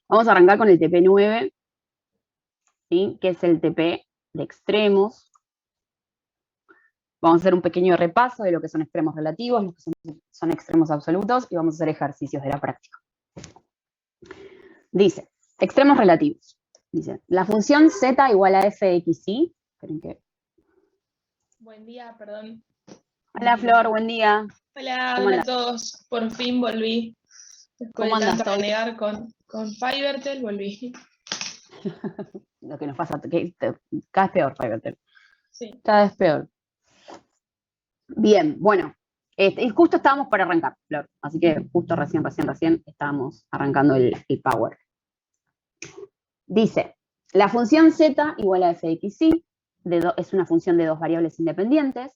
Vamos a arrancar con el TP9, ¿sí? Que es el TP de extremos. Vamos a hacer un pequeño repaso de lo que son extremos relativos, lo que son extremos absolutos, y vamos a hacer ejercicios de la práctica. Dice, extremos relativos. Dice, la función z igual a f de x, y. Esperen que... Buen día, perdón. Hola Flor, buen día. Hola, ¿Cómo hola a andás? todos. Por fin volví. Después ¿Cómo de andás? tanto ¿Todo bien? renegar con Fivertel, volví. Lo que nos pasa, que cada vez peor, Fivertel. Sí. Cada vez peor. Bien, bueno, y justo estábamos para arrancar, Flor, así que justo recién estábamos arrancando el Power. Dice, la función z igual a f de x, y, es una función de dos variables independientes,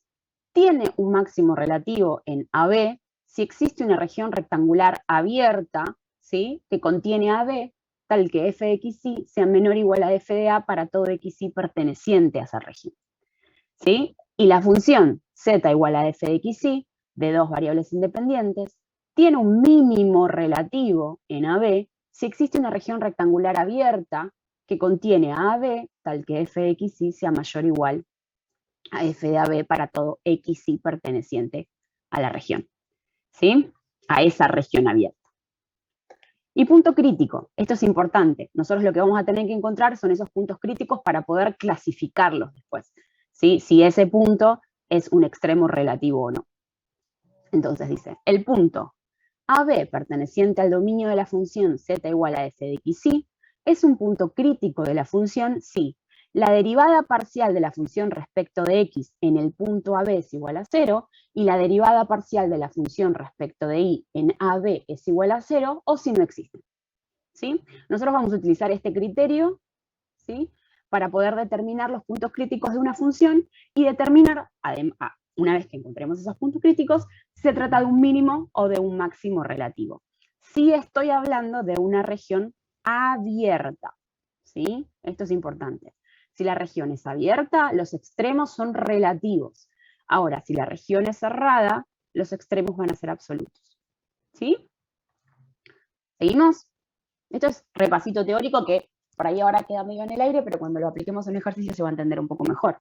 tiene un máximo relativo en AB si existe una región rectangular abierta, ¿sí? Que contiene AB, tal que f de x, y sea menor o igual a f de a para todo x, y perteneciente a esa región, ¿sí? Y la función z igual a f de x, y, de dos variables independientes, tiene un mínimo relativo en AB si existe una región rectangular abierta que contiene a AB, tal que f de x, y sea mayor o igual a f de AB para todo x, y perteneciente a la región, ¿sí? A esa región abierta. Y punto crítico, esto es importante. Nosotros lo que vamos a tener que encontrar son esos puntos críticos para poder clasificarlos después, ¿sí? Si ese punto es un extremo relativo o no. Entonces dice, el punto AB perteneciente al dominio de la función z igual a f de x, y es un punto crítico de la función si la derivada parcial de la función respecto de x en el punto AB es igual a 0 y la derivada parcial de la función respecto de y en AB es igual a 0 o si no existe, ¿sí? Nosotros vamos a utilizar este criterio, ¿sí? Para poder determinar los puntos críticos de una función y determinar, una vez que encontremos esos puntos críticos, si se trata de un mínimo o de un máximo relativo. Si estoy hablando de una región abierta, ¿sí? Esto es importante. Si la región es abierta, los extremos son relativos. Ahora, si la región es cerrada, los extremos van a ser absolutos, ¿sí? ¿Seguimos? Esto es repasito teórico que por ahí ahora queda medio en el aire, pero cuando lo apliquemos en un ejercicio se va a entender un poco mejor.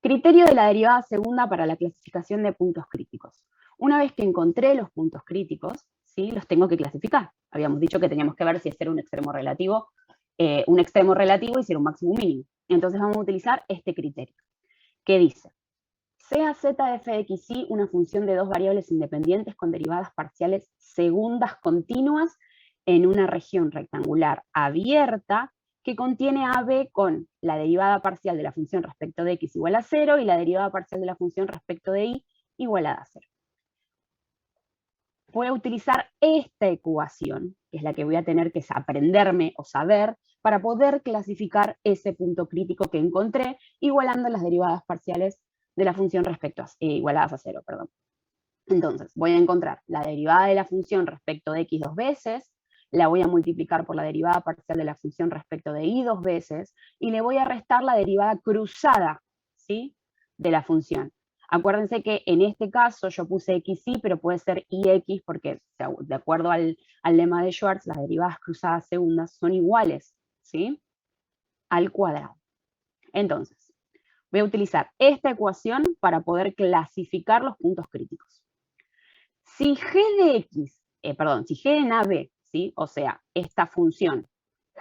Criterio de la derivada segunda para la clasificación de puntos críticos. Una vez que encontré los puntos críticos, ¿sí? Los tengo que clasificar. Habíamos dicho que teníamos que ver si era un extremo relativo y si era un máximo mínimo. Entonces vamos a utilizar este criterio, que dice, sea z de f de x, y una función de dos variables independientes con derivadas parciales segundas continuas en una región rectangular abierta que contiene a b con la derivada parcial de la función respecto de x igual a 0 y la derivada parcial de la función respecto de y igual a 0. Voy a utilizar esta ecuación, que es la que voy a tener que aprenderme o saber para poder clasificar ese punto crítico que encontré, igualando las derivadas parciales de la función igualadas a 0, perdón. Entonces, voy a encontrar la derivada de la función respecto de x dos veces, la voy a multiplicar por la derivada parcial de la función respecto de y dos veces, y le voy a restar la derivada cruzada, ¿sí? De la función. Acuérdense que en este caso yo puse x, y, pero puede ser ix, porque de acuerdo al lema de Schwartz, las derivadas cruzadas segundas son iguales, ¿sí? Al cuadrado. Entonces, voy a utilizar esta ecuación para poder clasificar los puntos críticos. Si g de x, si g en AB, ¿sí? O sea, esta función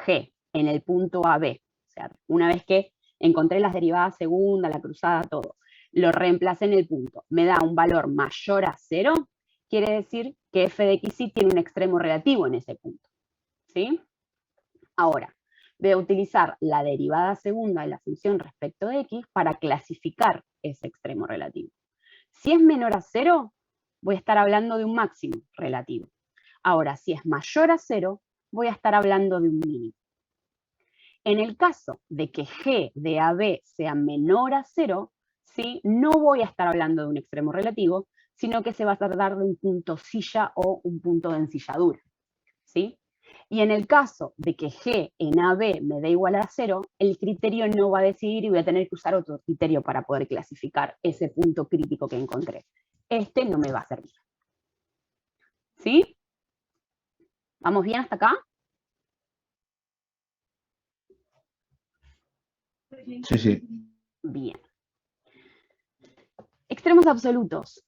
g en el punto AB, o sea, una vez que encontré las derivadas segunda, la cruzada, todo, lo reemplacé en el punto, me da un valor mayor a 0, quiere decir que f de x, y tiene un extremo relativo en ese punto, ¿sí? Ahora, voy a utilizar la derivada segunda de la función respecto de x para clasificar ese extremo relativo. Si es menor a 0, voy a estar hablando de un máximo relativo. Ahora, si es mayor a 0, voy a estar hablando de un mínimo. En el caso de que g de AB sea menor a 0, ¿sí? No voy a estar hablando de un extremo relativo, sino que se va a tratar de un punto silla o un punto de ensilladura, ¿sí? Y en el caso de que g en AB me dé igual a 0, el criterio no va a decidir y voy a tener que usar otro criterio para poder clasificar ese punto crítico que encontré. Este no me va a servir. ¿Sí? ¿Vamos bien hasta acá? Sí, sí. Bien. Extremos absolutos.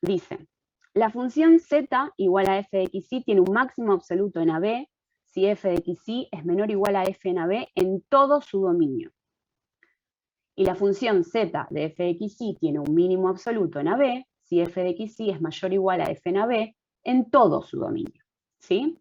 Dice, la función z igual a f de xy tiene un máximo absoluto en AB si f de xy es menor o igual a f en AB en todo su dominio. Y la función z de f de xy tiene un mínimo absoluto en AB si f de xy es mayor o igual a f en AB en todo su dominio. ¿Sí?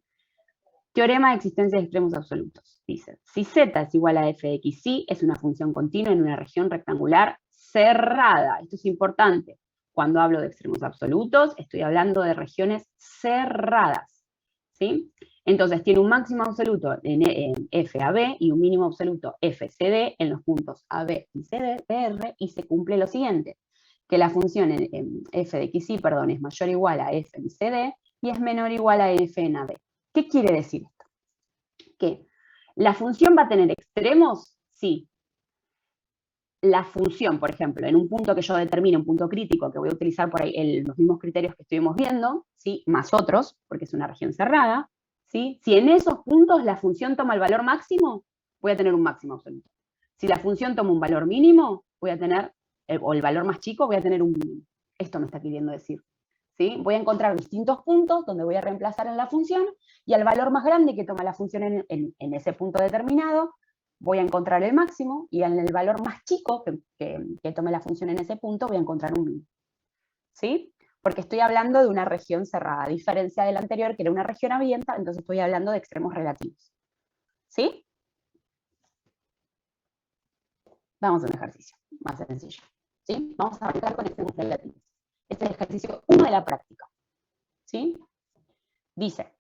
Teorema de existencia de extremos absolutos. Dice, si z es igual a f de xy, es una función continua en una región rectangular cerrada. Esto es importante. Cuando hablo de extremos absolutos, estoy hablando de regiones cerradas. ¿Sí? Entonces, tiene un máximo absoluto en f a b y un mínimo absoluto f cd en los puntos a, b y cd, pr, y se cumple lo siguiente, que la función en f de xy, perdón, es mayor o igual a f en cd y es menor o igual a f en ab. ¿Qué quiere decir esto? Que la función va a tener extremos, sí. La función, por ejemplo, en un punto que yo determine, un punto crítico, que voy a utilizar por ahí los mismos criterios que estuvimos viendo, ¿sí? Más otros, porque es una región cerrada, ¿sí? Si en esos puntos la función toma el valor máximo, voy a tener un máximo absoluto. Si la función toma un valor mínimo, voy a tener, o el valor más chico, voy a tener un mínimo. Esto me está queriendo decir. ¿Sí? Voy a encontrar distintos puntos donde voy a reemplazar en la función y al valor más grande que toma la función en ese punto determinado, voy a encontrar el máximo y en el valor más chico que tome la función en ese punto voy a encontrar un mínimo. ¿Sí? Porque estoy hablando de una región cerrada, a diferencia del anterior que era una región abierta, entonces estoy hablando de extremos relativos. ¿Sí? Vamos a un ejercicio más sencillo. ¿Sí? Vamos a arrancar con extremos relativos. Este es el ejercicio 1 de la práctica. ¿Sí? Dice,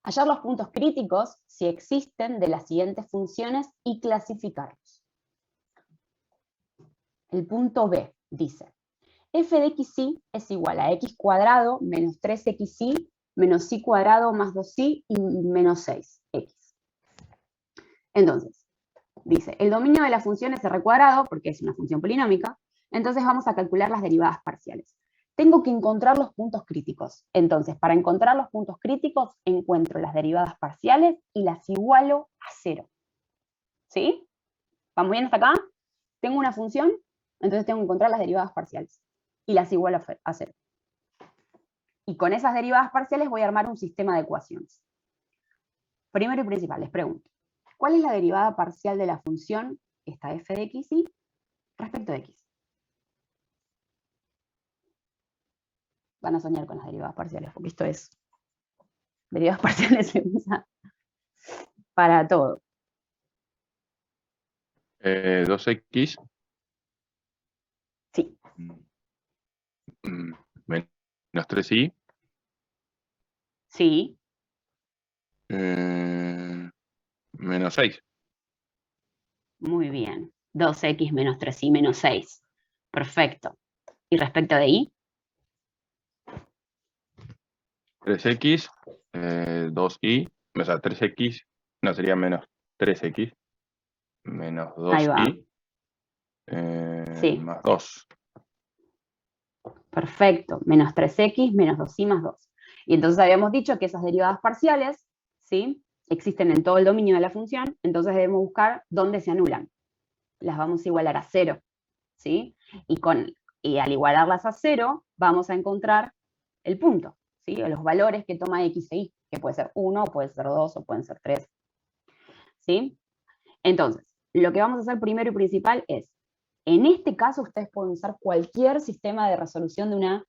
hallar los puntos críticos si existen de las siguientes funciones y clasificarlos. El punto B dice, f de xy es igual a x cuadrado menos 3xy menos y cuadrado más 2y y menos 6x. Entonces, dice, el dominio de la función es r cuadrado, porque es una función polinómica, entonces vamos a calcular las derivadas parciales. Tengo que encontrar los puntos críticos. Entonces, para encontrar los puntos críticos, encuentro las derivadas parciales y las igualo a 0. ¿Sí? ¿Vamos bien hasta acá? Tengo una función, entonces tengo que encontrar las derivadas parciales y las igualo a 0. Y con esas derivadas parciales voy a armar un sistema de ecuaciones. Primero y principal, les pregunto, ¿cuál es la derivada parcial de la función, esta f de xy, respecto de x? Van a soñar con las derivadas parciales, porque esto es, derivadas parciales se usa para todo. 2x Sí, menos 3y sí, menos 6. muy bien. 2x menos 3y menos 6. Perfecto. ¿Y respecto de y? 3x, 2y, o sea, 3x, no, sería menos 3x, menos Ahí va. 2y, Sí, más 2. perfecto. Menos 3x menos 2y más 2. Y entonces habíamos dicho que esas derivadas parciales, ¿sí?, existen en todo el dominio de la función, entonces debemos buscar dónde se anulan. Las vamos a igualar a 0, ¿sí? Y al igualarlas a 0, vamos a encontrar el punto, ¿sí? Los valores que toma x e y, que puede ser 1, puede ser 2, o pueden ser 3. ¿Sí? Entonces, lo que vamos a hacer primero y principal es, en este caso ustedes pueden usar cualquier sistema de resolución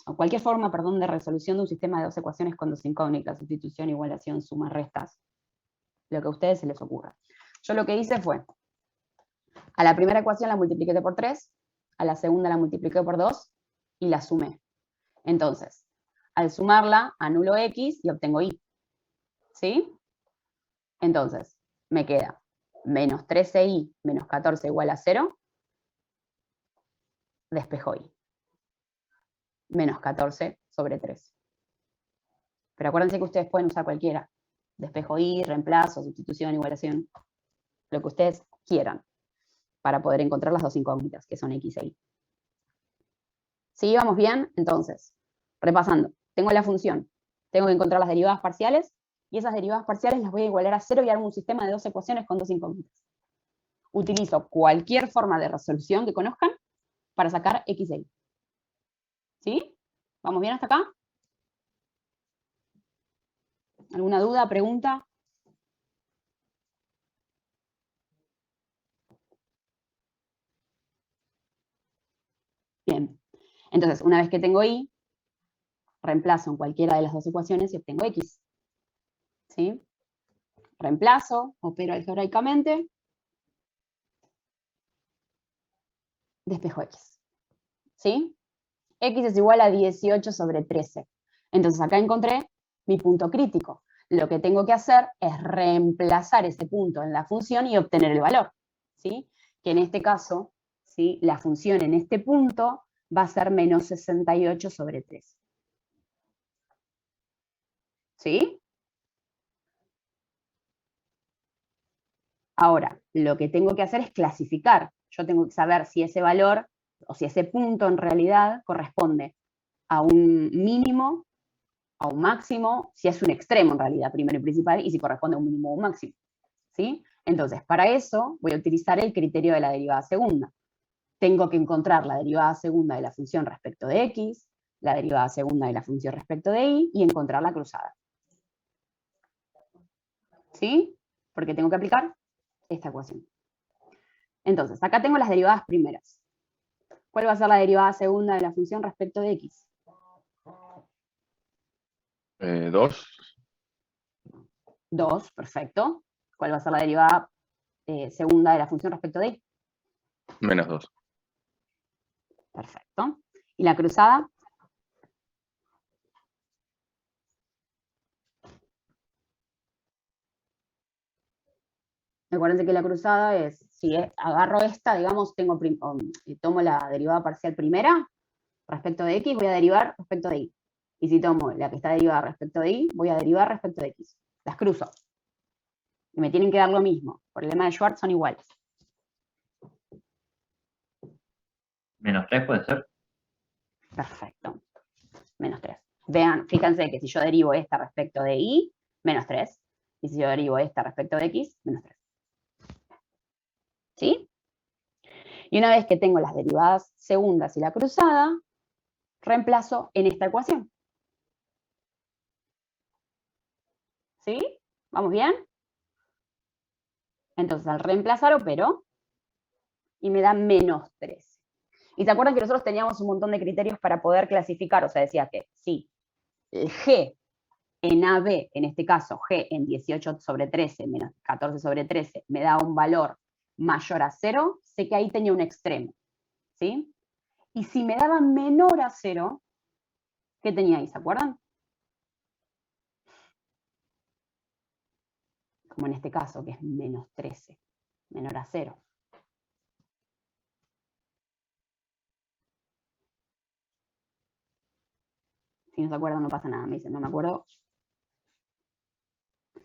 o cualquier forma, perdón, de resolución de un sistema de dos ecuaciones con dos incógnitas, sustitución, igualación, sumas, restas, lo que a ustedes se les ocurra. Yo lo que hice fue, a la primera ecuación la multipliqué por 3, a la segunda la multipliqué por 2 y la sumé. Entonces, al sumarla, anulo x y obtengo y. ¿Sí? Entonces, me queda menos 13y menos 14 igual a 0, despejo y. Menos 14 sobre 3. Pero acuérdense que ustedes pueden usar cualquiera. Despejo y, reemplazo, sustitución, igualación, lo que ustedes quieran, para poder encontrar las dos incógnitas, que son x e y. ¿Sí? ¿Vamos bien? Entonces, repasando, tengo la función Tengo que encontrar las derivadas parciales, y esas derivadas parciales las voy a igualar a 0 y armo un sistema de 2 ecuaciones con 2 incógnitas. Utilizo cualquier forma de resolución que conozcan para sacar x de y. ¿Sí? ¿Vamos bien hasta acá? ¿Alguna duda, pregunta? Bien. Entonces, una vez que tengo y, reemplazo en cualquiera de las dos ecuaciones y obtengo x. ¿Sí? Reemplazo, opero algebraicamente, despejo x. ¿Sí? X es igual a 18 sobre 13. Entonces acá encontré mi punto crítico. Lo que tengo que hacer es reemplazar ese punto en la función y obtener el valor. ¿Sí? Que en este caso, ¿sí?, la función en este punto va a ser menos 68 sobre 13. ¿Sí? Ahora, lo que tengo que hacer es clasificar. Yo tengo que saber si ese valor, o si ese punto en realidad corresponde a un mínimo, a un máximo, si es un extremo en realidad, primero y principal, y si corresponde a un mínimo o un máximo. ¿Sí? Entonces, para eso voy a utilizar el criterio de la derivada segunda. Tengo que encontrar la derivada segunda de la función respecto de x, la derivada segunda de la función respecto de y encontrar la cruzada. ¿Sí? Porque tengo que aplicar esta ecuación. Entonces, acá tengo las derivadas primeras. ¿Cuál va a ser la derivada segunda de la función respecto de x? 2. 2, perfecto. ¿Cuál va a ser la derivada segunda de la función respecto de y? Menos 2. Perfecto. ¿Y la cruzada? Acuérdense que la cruzada es, si agarro esta, digamos, tomo la derivada parcial primera respecto de x, voy a derivar respecto de y. Y si tomo la que está derivada respecto de y, voy a derivar respecto de x. Las cruzo. Y me tienen que dar lo mismo. Por el lema de Schwartz son iguales. Menos 3 puede ser. Perfecto. Menos 3. Vean, fíjense que si yo derivo esta respecto de y, menos 3. Y si yo derivo esta respecto de x, menos 3. ¿Sí? Y una vez que tengo las derivadas segundas y la cruzada, reemplazo en esta ecuación. ¿Sí? ¿Vamos bien? Entonces al reemplazar opero y me da menos 13. Y se acuerdan que nosotros teníamos un montón de criterios para poder clasificar, o sea, decía que si el G en AB, en este caso G en 18 sobre 13 menos 14 sobre 13, me da un valor mayor a 0, sé que ahí tenía un extremo. ¿Sí? Y si me daba menor a 0, ¿qué tenía ahí? ¿Se acuerdan? Como en este caso, que es menos 13, menor a 0. Si no se acuerdan, no pasa nada. Me dicen, no me acuerdo.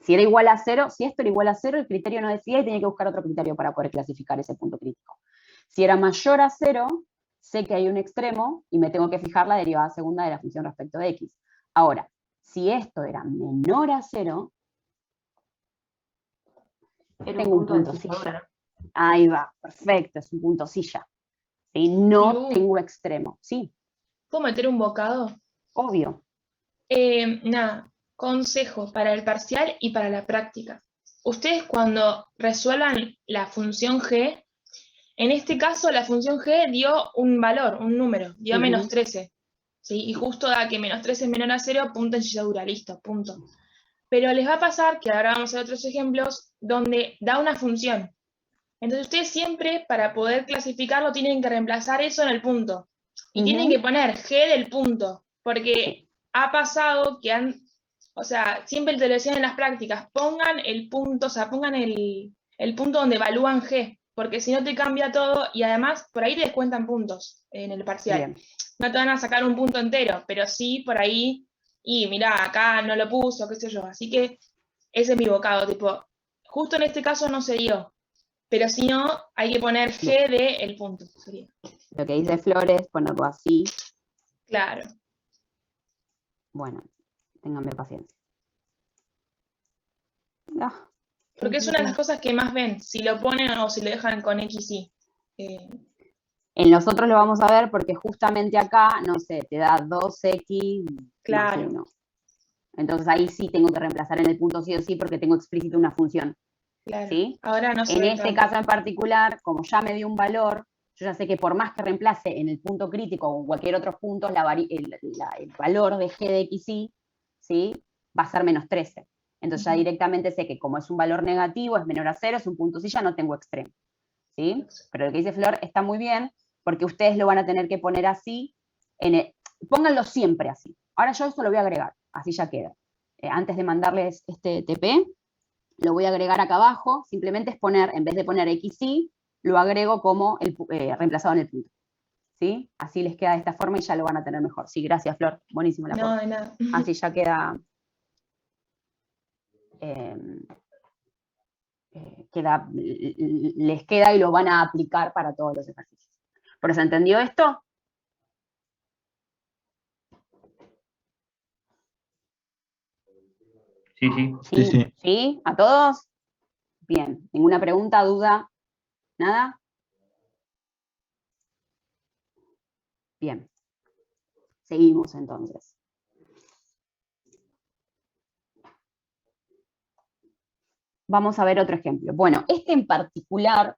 Si era igual a 0, si esto era igual a 0, el criterio no decía y tenía que buscar otro criterio para poder clasificar ese punto crítico. Si era mayor a 0, sé que hay un extremo y me tengo que fijar la derivada segunda de la función respecto de x. Ahora, si esto era menor a 0, tengo un punto silla. Ahí va, perfecto, es un punto silla. ¿Sí? No tengo extremo. Sí, ¿Puedo meter un bocado? obvio. Nada, consejo para el parcial y para la práctica. Ustedes cuando resuelvan la función g, en este caso la función g dio un valor, un número, dio menos 13. ¿Sí? Y justo da que menos 13 es menor a 0, punto en silladura, listo, punto. Pero les va a pasar, que ahora vamos a ver otros ejemplos, donde da una función. Entonces ustedes siempre, para poder clasificarlo, tienen que reemplazar eso en el punto. Y tienen que poner g del punto, porque ha pasado que o sea, siempre te lo decían en las prácticas, pongan el punto, o sea, pongan el punto donde evalúan g, porque si no te cambia todo, y además por ahí te descuentan puntos en el parcial. Bien. No te van a sacar un punto entero, pero sí por ahí, y mirá, acá no lo puso, qué sé yo. Así que ese es mi bocado, tipo, justo en este caso no se dio, pero si no, hay que poner g de el punto. Sería. Lo que dice Flores, ponerlo así. Claro. Bueno, Ténganme paciencia. Ah, Porque es una de las cosas que más ven, si lo ponen o si lo dejan con X y. En los otros lo vamos a ver porque justamente acá, no sé, te da 2x Claro. más 1. Entonces ahí sí tengo que reemplazar en el punto sí o sí porque tengo explícito una función. Claro. ¿Sí? Ahora no se En ve este tanto. caso en particular, como ya me dio un valor, yo ya sé que por más que reemplace en el punto crítico o en cualquier otro punto, el valor de g de x y, ¿sí? Va a ser menos 13. Entonces ya directamente sé que como es un valor negativo, es menor a 0, es un punto sí, ya no tengo extremo. ¿Sí? Pero lo que dice Flor está muy bien, porque ustedes lo van a tener que poner así, pónganlo siempre así. Ahora yo esto lo voy a agregar, así ya queda. Antes de mandarles este TP, lo voy a agregar acá abajo, simplemente es poner, en vez de poner XY, lo agrego como reemplazado en el punto. ¿Sí? Así les queda de esta forma y ya lo van a tener mejor. Sí, gracias Flor, buenísimo el aporte. No, de nada. Así ya queda, les queda y lo van a aplicar para todos los ejercicios. ¿Por eso entendió esto? Sí, sí. Sí, ¿sí? ¿A todos? Bien. ¿Ninguna pregunta, duda? ¿Nada? Bien. Seguimos entonces. Vamos a ver otro ejemplo. Bueno, este en particular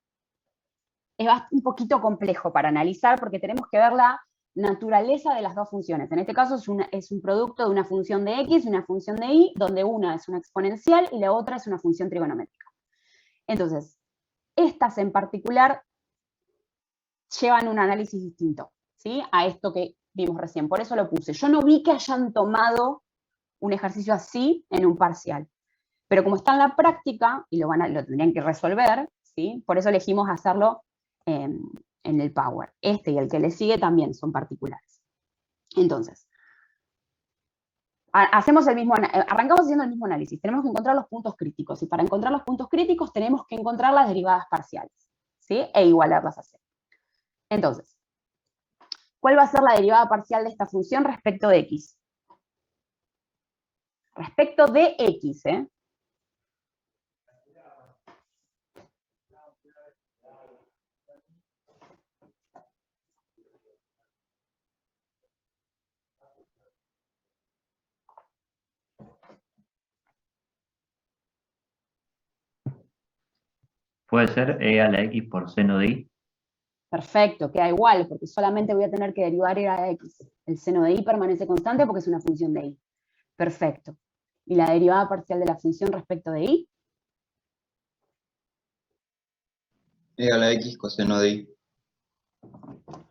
es un poquito complejo para analizar porque tenemos que ver la naturaleza de las dos funciones. En este caso es un producto de una función de x y una función de y, donde una es una exponencial y la otra es una función trigonométrica. Entonces, estas en particular llevan un análisis distinto, ¿sí? A esto que vimos recién. Por eso lo puse. Yo no vi que hayan tomado un ejercicio así en un parcial. Pero como está en la práctica, y lo tendrían que resolver, ¿sí? Por eso elegimos hacerlo en el Power. Este y el que le sigue también son particulares. Entonces, arrancamos haciendo el mismo análisis. Tenemos que encontrar los puntos críticos. Y para encontrar los puntos críticos tenemos que encontrar las derivadas parciales, ¿sí? E igualarlas a cero. Entonces, ¿cuál va a ser la derivada parcial de esta función respecto de x? Respecto de x, ¿eh? Puede ser e a la x por seno de y. Perfecto, queda igual, porque solamente voy a tener que derivar e a la x. El seno de y permanece constante porque es una función de y. Perfecto. ¿Y la derivada parcial de la función respecto de y? E a la x coseno de y.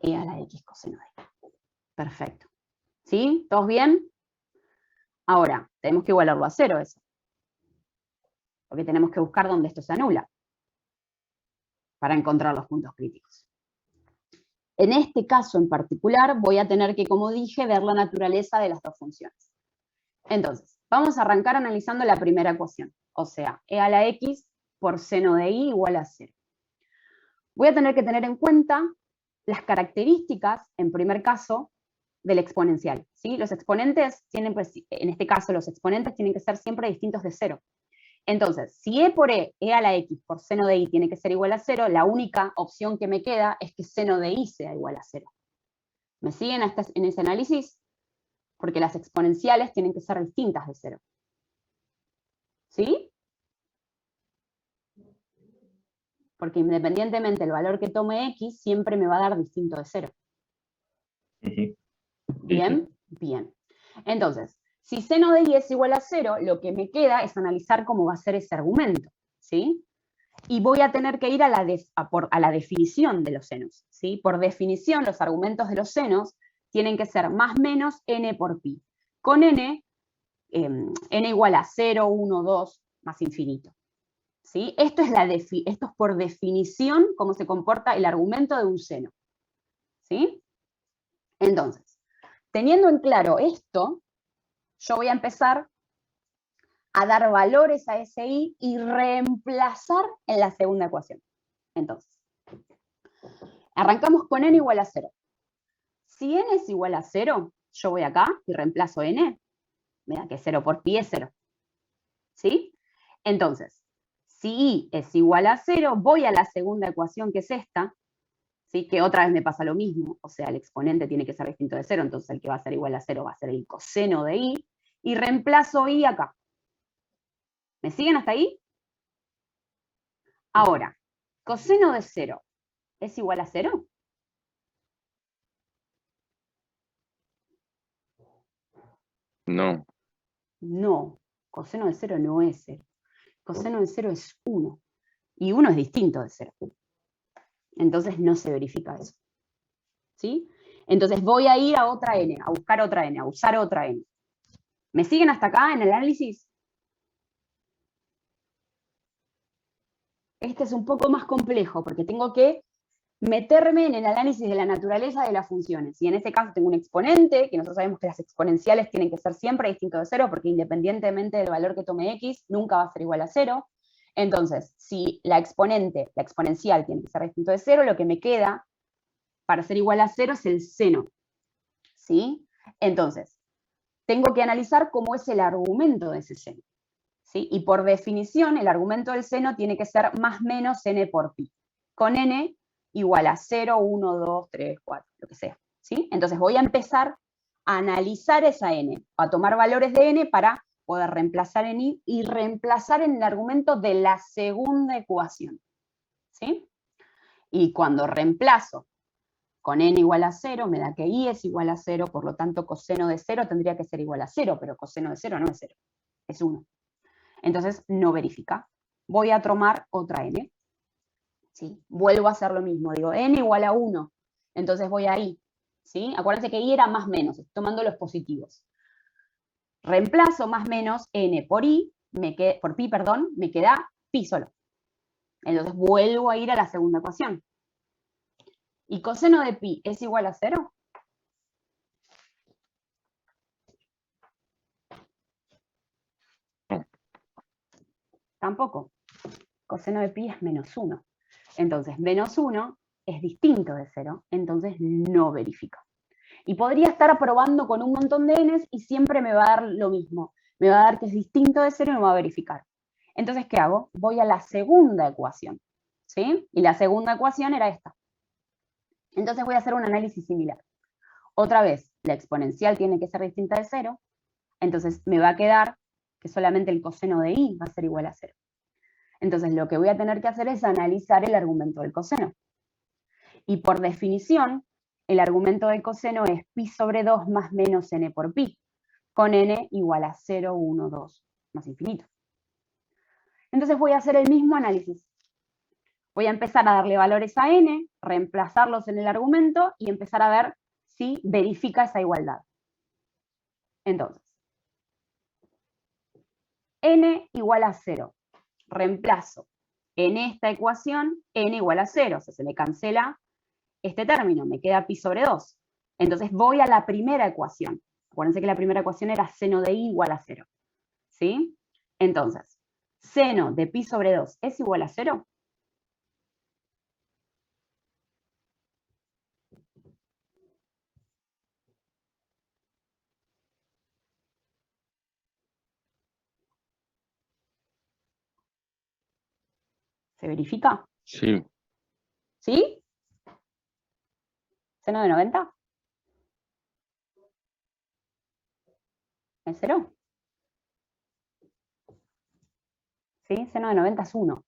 E a la x coseno de y. Perfecto. ¿Sí? ¿Todos bien? Ahora, tenemos que igualarlo a cero eso. Porque tenemos que buscar dónde esto se anula para encontrar los puntos críticos. En este caso en particular voy a tener que, como dije, ver la naturaleza de las dos funciones. Entonces, vamos a arrancar analizando la primera ecuación, o sea, e a la x por seno de y igual a 0. Voy a tener que tener en cuenta las características, en primer caso, del exponencial. ¿Sí? Los exponentes tienen, pues, en este caso, los exponentes tienen que ser siempre distintos de 0. Entonces, si e por e a la x por seno de y tiene que ser igual a 0, la única opción que me queda es que seno de y sea igual a 0. ¿Me siguen en ese análisis? Porque las exponenciales tienen que ser distintas de 0. ¿Sí? Porque independientemente del valor que tome x, siempre me va a dar distinto de 0. Sí, sí. ¿Bien? Bien. Entonces, si seno de y es igual a 0, lo que me queda es analizar cómo va a ser ese argumento, ¿sí? Y voy a tener que ir a la definición de los senos, ¿sí? Por definición, los argumentos de los senos tienen que ser más menos n por pi. Con n igual a 0, 1, 2, más infinito. ¿Sí? Esto es por definición cómo se comporta el argumento de un seno. ¿Sí? Entonces, teniendo en claro esto, yo voy a empezar a dar valores a ese y reemplazar en la segunda ecuación. Entonces, arrancamos con n igual a 0. Si n es igual a 0, yo voy acá y reemplazo n, me da que 0 por pi es 0. ¿Sí? Entonces, si i es igual a 0, voy a la segunda ecuación, que es esta, ¿sí? Que otra vez me pasa lo mismo, o sea, el exponente tiene que ser distinto de 0, entonces el que va a ser igual a 0 va a ser el coseno de i, y reemplazo i acá. ¿Me siguen hasta ahí? Ahora, coseno de 0, ¿es igual a 0? No. No, coseno de 0 no es 0. Coseno de 0 es 1. Y 1 es distinto de 0. Entonces no se verifica eso. ¿Sí? Entonces voy a ir a otra n, a buscar otra n, a usar otra n. ¿Me siguen hasta acá en el análisis? Este es un poco más complejo porque tengo que meterme en el análisis de la naturaleza de las funciones. Y en este caso tengo un exponente, que nosotros sabemos que las exponenciales tienen que ser siempre distinto de 0, porque independientemente del valor que tome x, nunca va a ser igual a 0. Entonces, si la exponencial tiene que ser distinto de 0, lo que me queda para ser igual a 0 es el seno. ¿Sí? Entonces, tengo que analizar cómo es el argumento de ese seno. ¿Sí? Y por definición, el argumento del seno tiene que ser más menos n por pi, con n igual a 0, 1, 2, 3, 4, lo que sea. ¿Sí? Entonces voy a empezar a analizar esa n, a tomar valores de n para poder reemplazar en i y reemplazar en el argumento de la segunda ecuación. ¿Sí? Y cuando reemplazo con n igual a 0, me da que i es igual a 0, por lo tanto coseno de 0 tendría que ser igual a 0, pero coseno de 0 no es 0, es 1. Entonces no verifica. Voy a tomar otra n. ¿Sí? Vuelvo a hacer lo mismo, digo n igual a 1, entonces voy a i. ¿Sí? Acuérdense que i era más menos, estoy tomando los positivos. Reemplazo más menos n por i, por pi, perdón, me queda pi solo. Entonces vuelvo a ir a la segunda ecuación. ¿Y coseno de pi es igual a 0? Tampoco. Coseno de pi es menos 1. Entonces, menos 1 es distinto de 0, entonces no verifica. Y podría estar probando con un montón de n's y siempre me va a dar lo mismo. Me va a dar que es distinto de 0 y me va a verificar. Entonces, ¿qué hago? Voy a la segunda ecuación. ¿Sí? Y la segunda ecuación era esta. Entonces voy a hacer un análisis similar. Otra vez, la exponencial tiene que ser distinta de 0, entonces me va a quedar que solamente el coseno de i va a ser igual a 0. Entonces lo que voy a tener que hacer es analizar el argumento del coseno. Y por definición, el argumento del coseno es pi sobre 2 más menos n por pi, con n igual a 0, 1, 2, más infinito. Entonces voy a hacer el mismo análisis. Voy a empezar a darle valores a n, reemplazarlos en el argumento y empezar a ver si verifica esa igualdad. Entonces, n igual a 0. Reemplazo en esta ecuación n igual a 0, o sea, se me cancela este término, me queda pi sobre 2. Entonces voy a la primera ecuación. Acuérdense que la primera ecuación era seno de i igual a 0. ¿Sí? Entonces, seno de pi sobre 2 es igual a 0. ¿Se verifica? Sí. ¿Sí? ¿Seno de 90? ¿Es 0? ¿Sí? Seno de 90 es 1.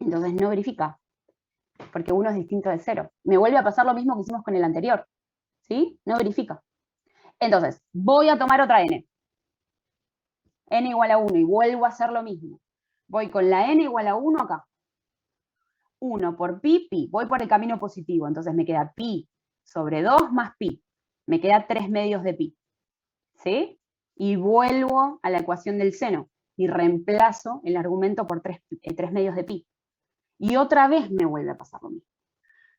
Entonces no verifica, porque 1 es distinto de 0. Me vuelve a pasar lo mismo que hicimos con el anterior. ¿Sí? No verifica. Entonces, voy a tomar otra n. N igual a 1 y vuelvo a hacer lo mismo. Voy con la n igual a 1 acá. 1 por pi, pi. Voy por el camino positivo, entonces me queda pi sobre 2 más pi. Me queda 3 medios de pi. ¿Sí? Y vuelvo a la ecuación del seno y reemplazo el argumento por 3 medios de pi. Y otra vez me vuelve a pasar lo mismo.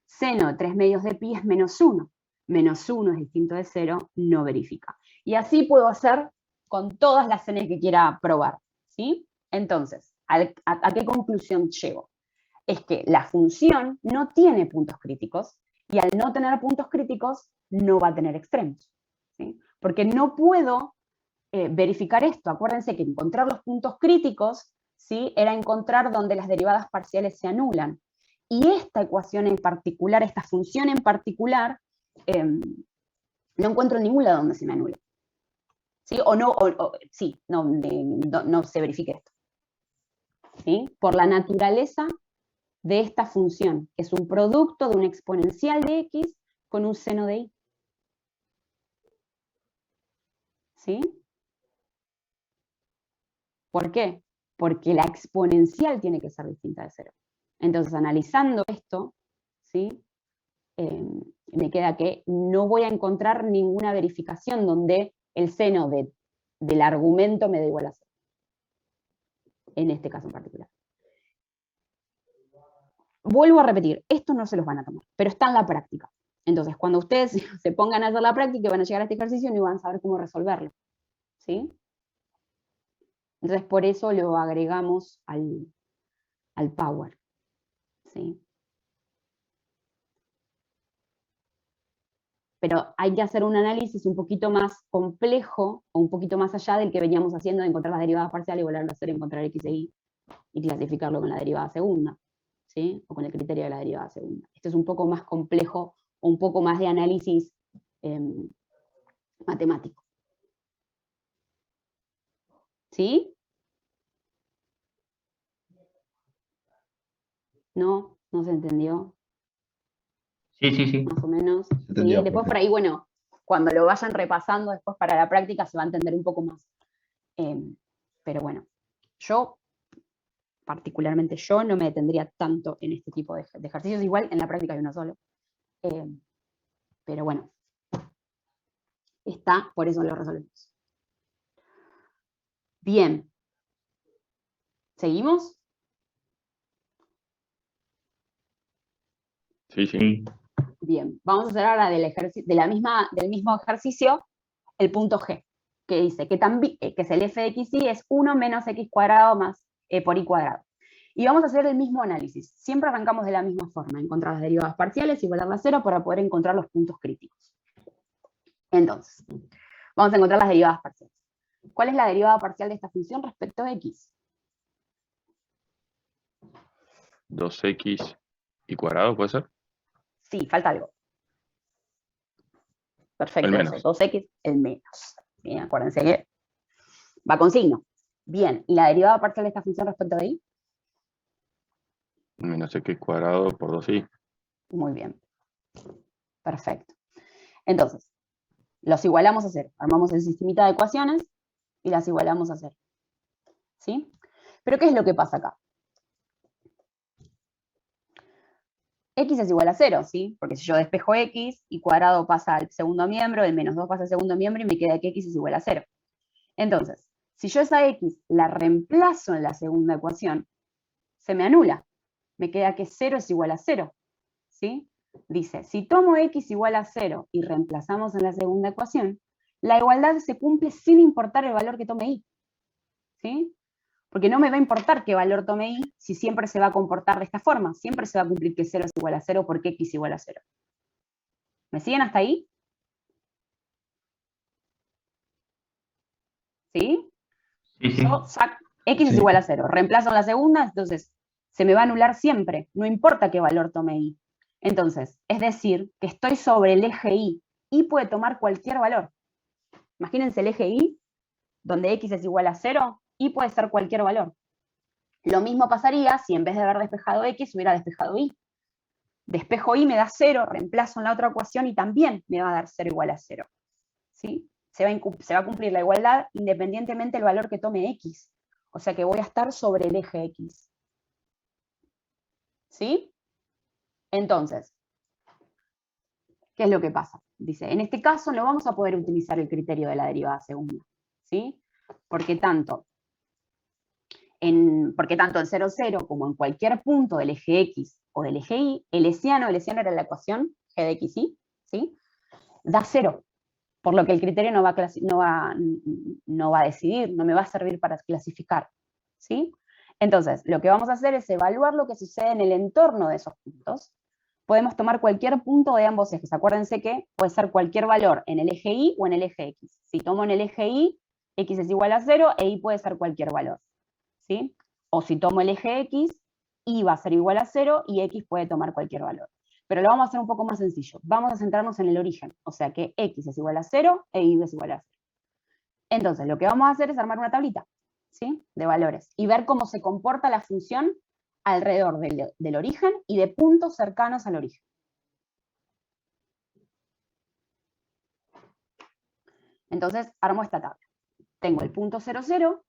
Seno de 3 medios de pi es menos 1. Menos 1 es distinto de 0, no verifica. Y así puedo hacer con todas las n que quiera probar. ¿Sí? Entonces, ¿a qué conclusión llego? Es que la función no tiene puntos críticos y al no tener puntos críticos no va a tener extremos. ¿Sí? Porque no puedo verificar esto. Acuérdense que encontrar los puntos críticos, ¿sí?, era encontrar donde las derivadas parciales se anulan. Y esta ecuación en particular, esta función en particular, no encuentro en ningún lado donde se me anule. ¿Sí? No se verifique esto. ¿Sí? Por la naturaleza de esta función, que es un producto de un exponencial de x con un seno de y. ¿Sí? ¿Por qué? Porque la exponencial tiene que ser distinta de 0. Entonces, analizando esto, ¿sí?, me queda que no voy a encontrar ninguna verificación donde el seno del argumento me da igual a 0. En este caso en particular. Vuelvo a repetir, esto no se los van a tomar, pero está en la práctica. Entonces, cuando ustedes se pongan a hacer la práctica, van a llegar a este ejercicio y no van a saber cómo resolverlo. ¿Sí? Entonces, por eso lo agregamos al Power. ¿Sí? Pero hay que hacer un análisis un poquito más complejo, o un poquito más allá del que veníamos haciendo de encontrar las derivadas parciales y volver a hacer encontrar x e y clasificarlo con la derivada segunda, ¿sí?, o con el criterio de la derivada segunda. Esto es un poco más complejo, o un poco más de análisis matemático. ¿Sí? ¿No? ¿No se entendió? Sí. Más o menos. Se entendió, ¿Sí? Después profe. por ahí, bueno, cuando lo vayan repasando después para la práctica se va a entender un poco más. Pero bueno, particularmente yo, no me detendría tanto en este tipo de ejercicios. Igual en la práctica hay uno solo. Pero bueno, está, por eso lo resolvemos. Bien. ¿Seguimos? Sí. Sí. Bien, vamos a hacer ahora del mismo ejercicio el punto G, que dice que es el f de x y es 1 menos x cuadrado más por y cuadrado. Y vamos a hacer el mismo análisis. Siempre arrancamos de la misma forma, encontrar las derivadas parciales, igualarlas a 0 para poder encontrar los puntos críticos. Entonces, vamos a encontrar las derivadas parciales. ¿Cuál es la derivada parcial de esta función respecto de x? 2x y cuadrado, ¿puede ser? Sí, falta algo. Perfecto, El menos. eso, 2x, el menos. Bien, acuérdense que va con signo. Bien, ¿y la derivada parcial de esta función respecto de y? Menos x cuadrado por 2y. Muy bien. Perfecto. Entonces, los igualamos a 0. Armamos el sistemita de ecuaciones y las igualamos a 0. ¿Sí? Pero ¿qué es lo que pasa acá? X es igual a 0, ¿sí? Porque si yo despejo x, y cuadrado pasa al segundo miembro, el menos 2 pasa al segundo miembro y me queda que x es igual a 0. Entonces, si yo esa x la reemplazo en la segunda ecuación, se me anula. Me queda que 0 es igual a 0. ¿Sí? Dice, si tomo x igual a 0 y reemplazamos en la segunda ecuación, la igualdad se cumple sin importar el valor que tome y. ¿Sí? Porque no me va a importar qué valor tome y si siempre se va a comportar de esta forma. Siempre se va a cumplir que 0 es igual a 0 porque x igual a 0. ¿Me siguen hasta ahí? ¿Sí? Sí. Yo x es igual a 0. Reemplazo en la segunda, entonces se me va a anular siempre. No importa qué valor tome y. Entonces, es decir, que estoy sobre el eje y. Y puede tomar cualquier valor. Imagínense el eje y, donde x es igual a 0, y puede ser cualquier valor. Lo mismo pasaría si en vez de haber despejado x, hubiera despejado y. Despejo y me da 0, reemplazo en la otra ecuación y también me va a dar 0 igual a 0. ¿Sí? Se va a cumplir la igualdad independientemente del valor que tome x. O sea que voy a estar sobre el eje x. ¿Sí? Entonces, ¿qué es lo que pasa? Dice, en este caso no vamos a poder utilizar el criterio de la derivada segunda. ¿Sí? Porque tanto en 0, 0 como en cualquier punto del eje x o del eje y, el hesiano era la ecuación g de x y, ¿sí?, da 0. Por lo que el criterio no va a decidir, no me va a servir para clasificar. ¿Sí? Entonces, lo que vamos a hacer es evaluar lo que sucede en el entorno de esos puntos. Podemos tomar cualquier punto de ambos ejes. Acuérdense que puede ser cualquier valor en el eje Y o en el eje X. Si tomo en el eje Y, X es igual a 0 e Y puede ser cualquier valor, ¿sí? O si tomo el eje X, Y va a ser igual a 0 y X puede tomar cualquier valor. Pero lo vamos a hacer un poco más sencillo. Vamos a centrarnos en el origen, o sea que X es igual a 0 e Y es igual a 0. Entonces, lo que vamos a hacer es armar una tablita, ¿sí? De valores y ver cómo se comporta la función alrededor del origen y de puntos cercanos al origen. Entonces, armo esta tabla. Tengo el punto 0, 0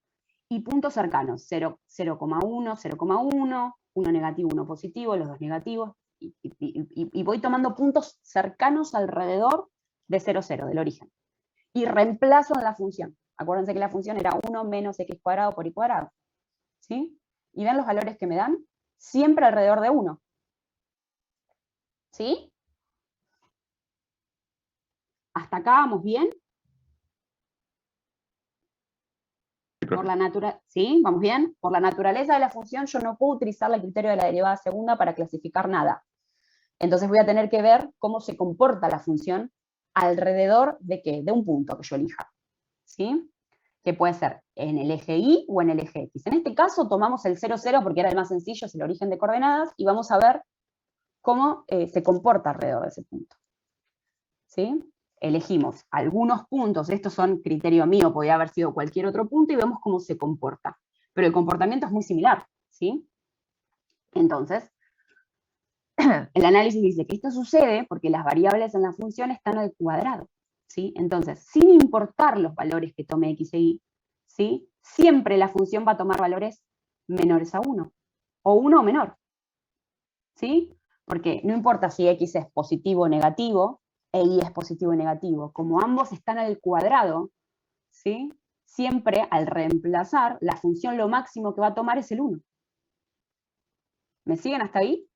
y puntos cercanos, 0, 0,1, 0,1, 1 negativo, 1 positivo, los dos negativos, y voy tomando puntos cercanos alrededor de 0, 0, del origen. Y reemplazo en la función. Acuérdense que la función era 1 menos x cuadrado por y cuadrado. ¿Sí? Y ven los valores que me dan, siempre alrededor de 1. ¿Sí? ¿Hasta acá vamos bien? ¿Sí? ¿Vamos bien? Por la naturaleza de la función yo no puedo utilizar el criterio de la derivada segunda para clasificar nada. Entonces voy a tener que ver cómo se comporta la función alrededor de ¿qué? De un punto que yo elija. ¿Sí? Que puede ser en el eje Y o en el eje X. En este caso tomamos el 0, 0 porque era el más sencillo, es el origen de coordenadas, y vamos a ver cómo se comporta alrededor de ese punto. ¿Sí? Elegimos algunos puntos, estos son criterio mío, podría haber sido cualquier otro punto, y vemos cómo se comporta. Pero el comportamiento es muy similar, ¿sí? Entonces, el análisis dice que esto sucede porque las variables en la función están al cuadrado, ¿sí? Entonces, sin importar los valores que tome x e y, ¿sí? Siempre la función va a tomar valores menores a 1, o 1 o menor, ¿sí? Porque no importa si x es positivo o negativo, e y es positivo o negativo, como ambos están al cuadrado, ¿sí? Siempre al reemplazar, la función lo máximo que va a tomar es el 1. ¿Me siguen hasta ahí?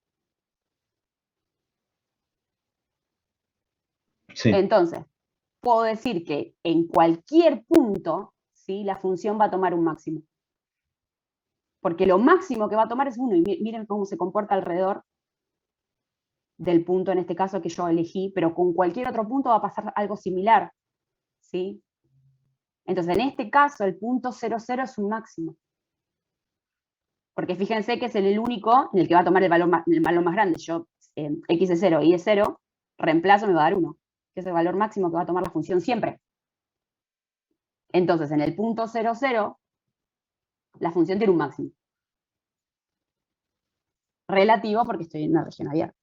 Sí. Entonces, puedo decir que en cualquier punto, ¿sí? La función va a tomar un máximo. Porque lo máximo que va a tomar es 1, y miren cómo se comporta alrededor del punto, en este caso, que yo elegí, pero con cualquier otro punto va a pasar algo similar, ¿sí? Entonces, en este caso, el punto 0, 0 es un máximo. Porque fíjense que es el único en el que va a tomar el valor más grande. Yo, x es 0, y es 0, reemplazo, me va a dar 1, que es el valor máximo que va a tomar la función siempre. Entonces, en el punto 0, 0, la función tiene un máximo. Relativo porque estoy en una región abierta.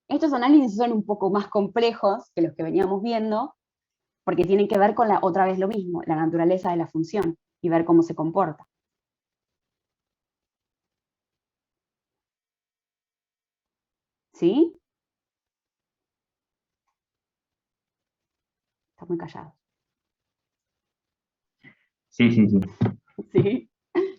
Estos análisis son un poco más complejos que los que veníamos viendo, porque tienen que ver con otra vez lo mismo, la naturaleza de la función, y ver cómo se comporta. ¿Sí? Está muy callado. Sí, sí, sí. ¿Sí?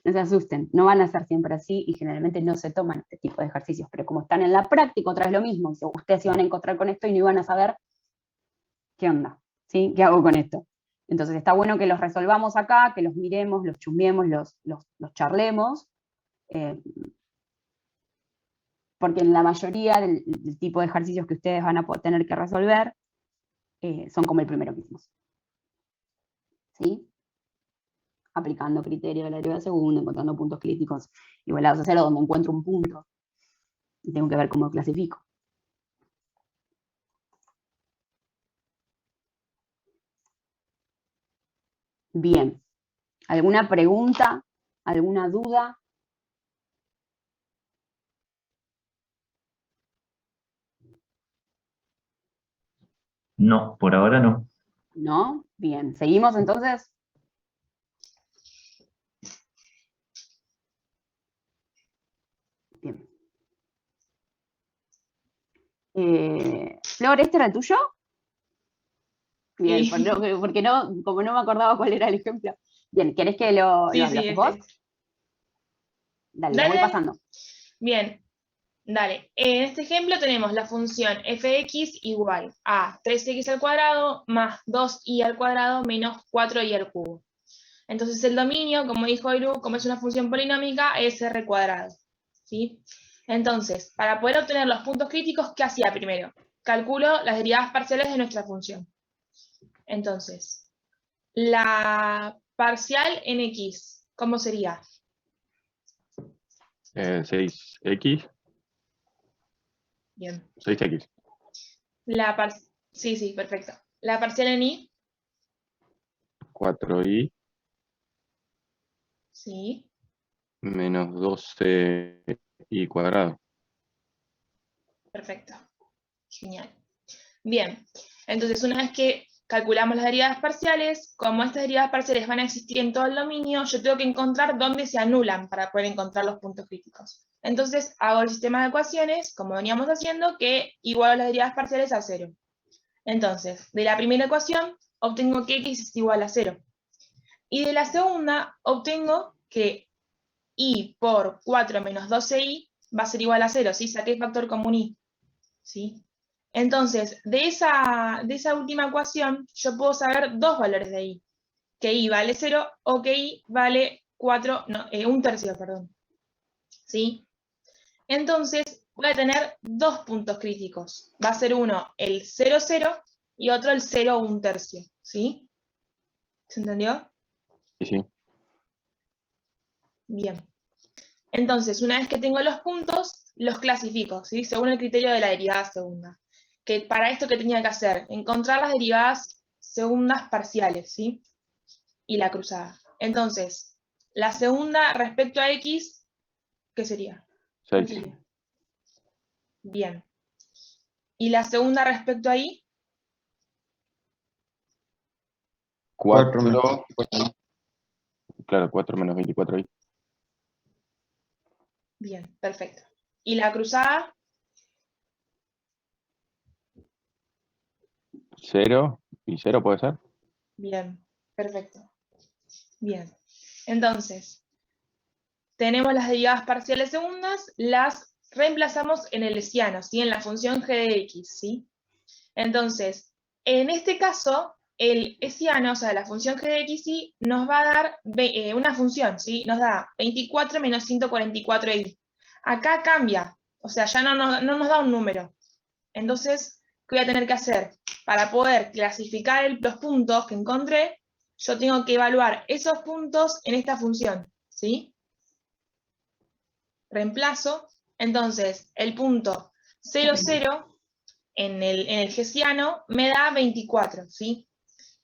No se asusten, no van a ser siempre así y generalmente no se toman este tipo de ejercicios, pero como están en la práctica, otra vez lo mismo, ustedes se van a encontrar con esto y no iban a saber qué onda, ¿sí? ¿Qué hago con esto? Entonces está bueno que los resolvamos acá, que los miremos, los chusmeemos, los charlemos, porque en la mayoría del tipo de ejercicios que ustedes van a tener que resolver, son como el primero que hicimos. ¿Sí? Aplicando criterio de la derivada segunda, encontrando puntos críticos igualados a 0, donde encuentro un punto. Y tengo que ver cómo lo clasifico. Bien. ¿Alguna pregunta? ¿Alguna duda? No, por ahora no. ¿No? Bien. ¿Seguimos entonces? Bien. Flor, ¿este era el tuyo? Bien, Sí. porque no, como no me acordaba cuál era el ejemplo. Bien, ¿querés que lo Sí, haces vos? Dale, lo voy Dale. pasando. Bien, dale. En este ejemplo tenemos la función fx igual a 3x al cuadrado más 2y al cuadrado menos 4y al cubo. Entonces el dominio, como dijo Iru, como es una función polinómica, es r cuadrado. ¿Sí? Entonces, para poder obtener los puntos críticos, ¿qué hacía primero? calculo las derivadas parciales de nuestra función. Entonces, la parcial en x, ¿cómo sería? 6x, Bien. 6x, Sí, perfecto. La parcial en y, 4y sí, menos 12y cuadrado. perfecto. Genial. Bien, entonces una vez que calculamos las derivadas parciales, como estas derivadas parciales van a existir en todo el dominio, yo tengo que encontrar dónde se anulan para poder encontrar los puntos críticos. Entonces hago el sistema de ecuaciones, como veníamos haciendo, que igualo las derivadas parciales a 0. Entonces, de la primera ecuación obtengo que x es igual a 0. Y de la segunda obtengo que y por 4 menos 12y va a ser igual a 0, ¿sí? Saqué el factor común y, ¿sí? Entonces, de esa última ecuación, yo puedo saber dos valores de y. Que y vale 0 o que y vale 1 tercio, perdón. ¿Sí? Entonces, voy a tener dos puntos críticos. Va a ser uno el 0, 0 y otro el 0, 1 tercio. ¿Sí? ¿Se entendió? Sí, sí. Bien. Entonces, una vez que tengo los puntos, los clasifico, ¿sí? Según el criterio de la derivada segunda. Que para esto, ¿qué tenía que hacer? Encontrar las derivadas segundas parciales, ¿sí? Y la cruzada. Entonces, la segunda respecto a x, ¿qué sería? ¿Cuál 6. sería? Bien. ¿Y la segunda respecto a y? 4 menos 4, 4y. claro, 4 menos 24y. Bien, perfecto. ¿Y la cruzada? 0 y 0 puede ser. Bien, perfecto. Bien. Entonces, tenemos las derivadas parciales segundas, las reemplazamos en el hessiano, ¿sí? En la función g de x, ¿sí? Entonces, en este caso, el hessiano, o sea, la función g de x, y nos va a dar una función, ¿sí? Nos da 24 menos 144y. Acá cambia, o sea, ya no nos da un número. Entonces, ¿qué voy a tener que hacer? Para poder clasificar los puntos que encontré, yo tengo que evaluar esos puntos en esta función, ¿sí? Reemplazo, entonces, el punto 0, 0 en el hessiano me da 24, ¿sí?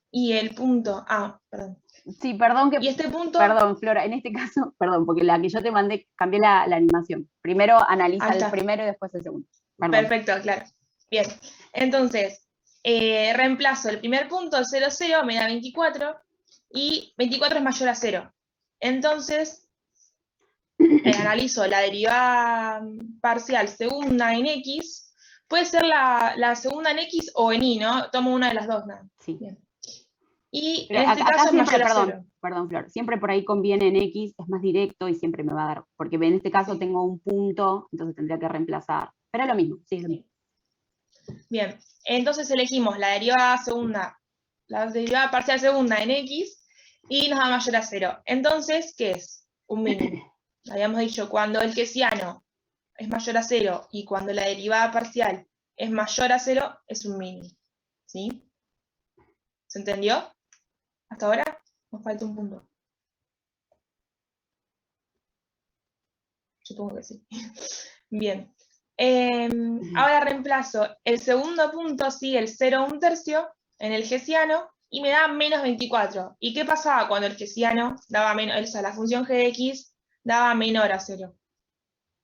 Y el punto, perdón. Sí, perdón Y este punto, perdón, Flora, en este caso, perdón, porque la que yo te mandé, cambié la animación. Primero analiza ahí el está. primero y después el segundo. Perdón. Perfecto, claro. Bien, entonces, reemplazo el primer punto, el 0, 0, me da 24, y 24 es mayor a 0. Entonces, analizo la derivada parcial segunda en x, puede ser la segunda en x o en y, ¿no? Tomo una de las dos, ¿no? Sí. Bien. Y Pero en este acá caso es siempre, mayor a 0. perdón, Flor, siempre por ahí conviene en X, es más directo y siempre me va a dar, porque en este caso Sí. tengo un punto, entonces tendría que reemplazar. Pero es lo mismo, sí, es lo mismo. Bien, entonces elegimos la derivada parcial segunda en x y nos da mayor a 0. Entonces, ¿qué es? Un mínimo. Habíamos dicho, cuando el hessiano es mayor a 0 y cuando la derivada parcial es mayor a 0, es un mínimo. ¿Sí? ¿Se entendió? ¿Hasta ahora? Nos falta un punto. Supongo que sí. Bien. Ahora reemplazo el segundo punto, sí, el 0, 1 tercio, en el hessiano, y me da menos 24. ¿Y qué pasaba cuando el hessiano daba menos, o sea, la función g de x daba menor a 0?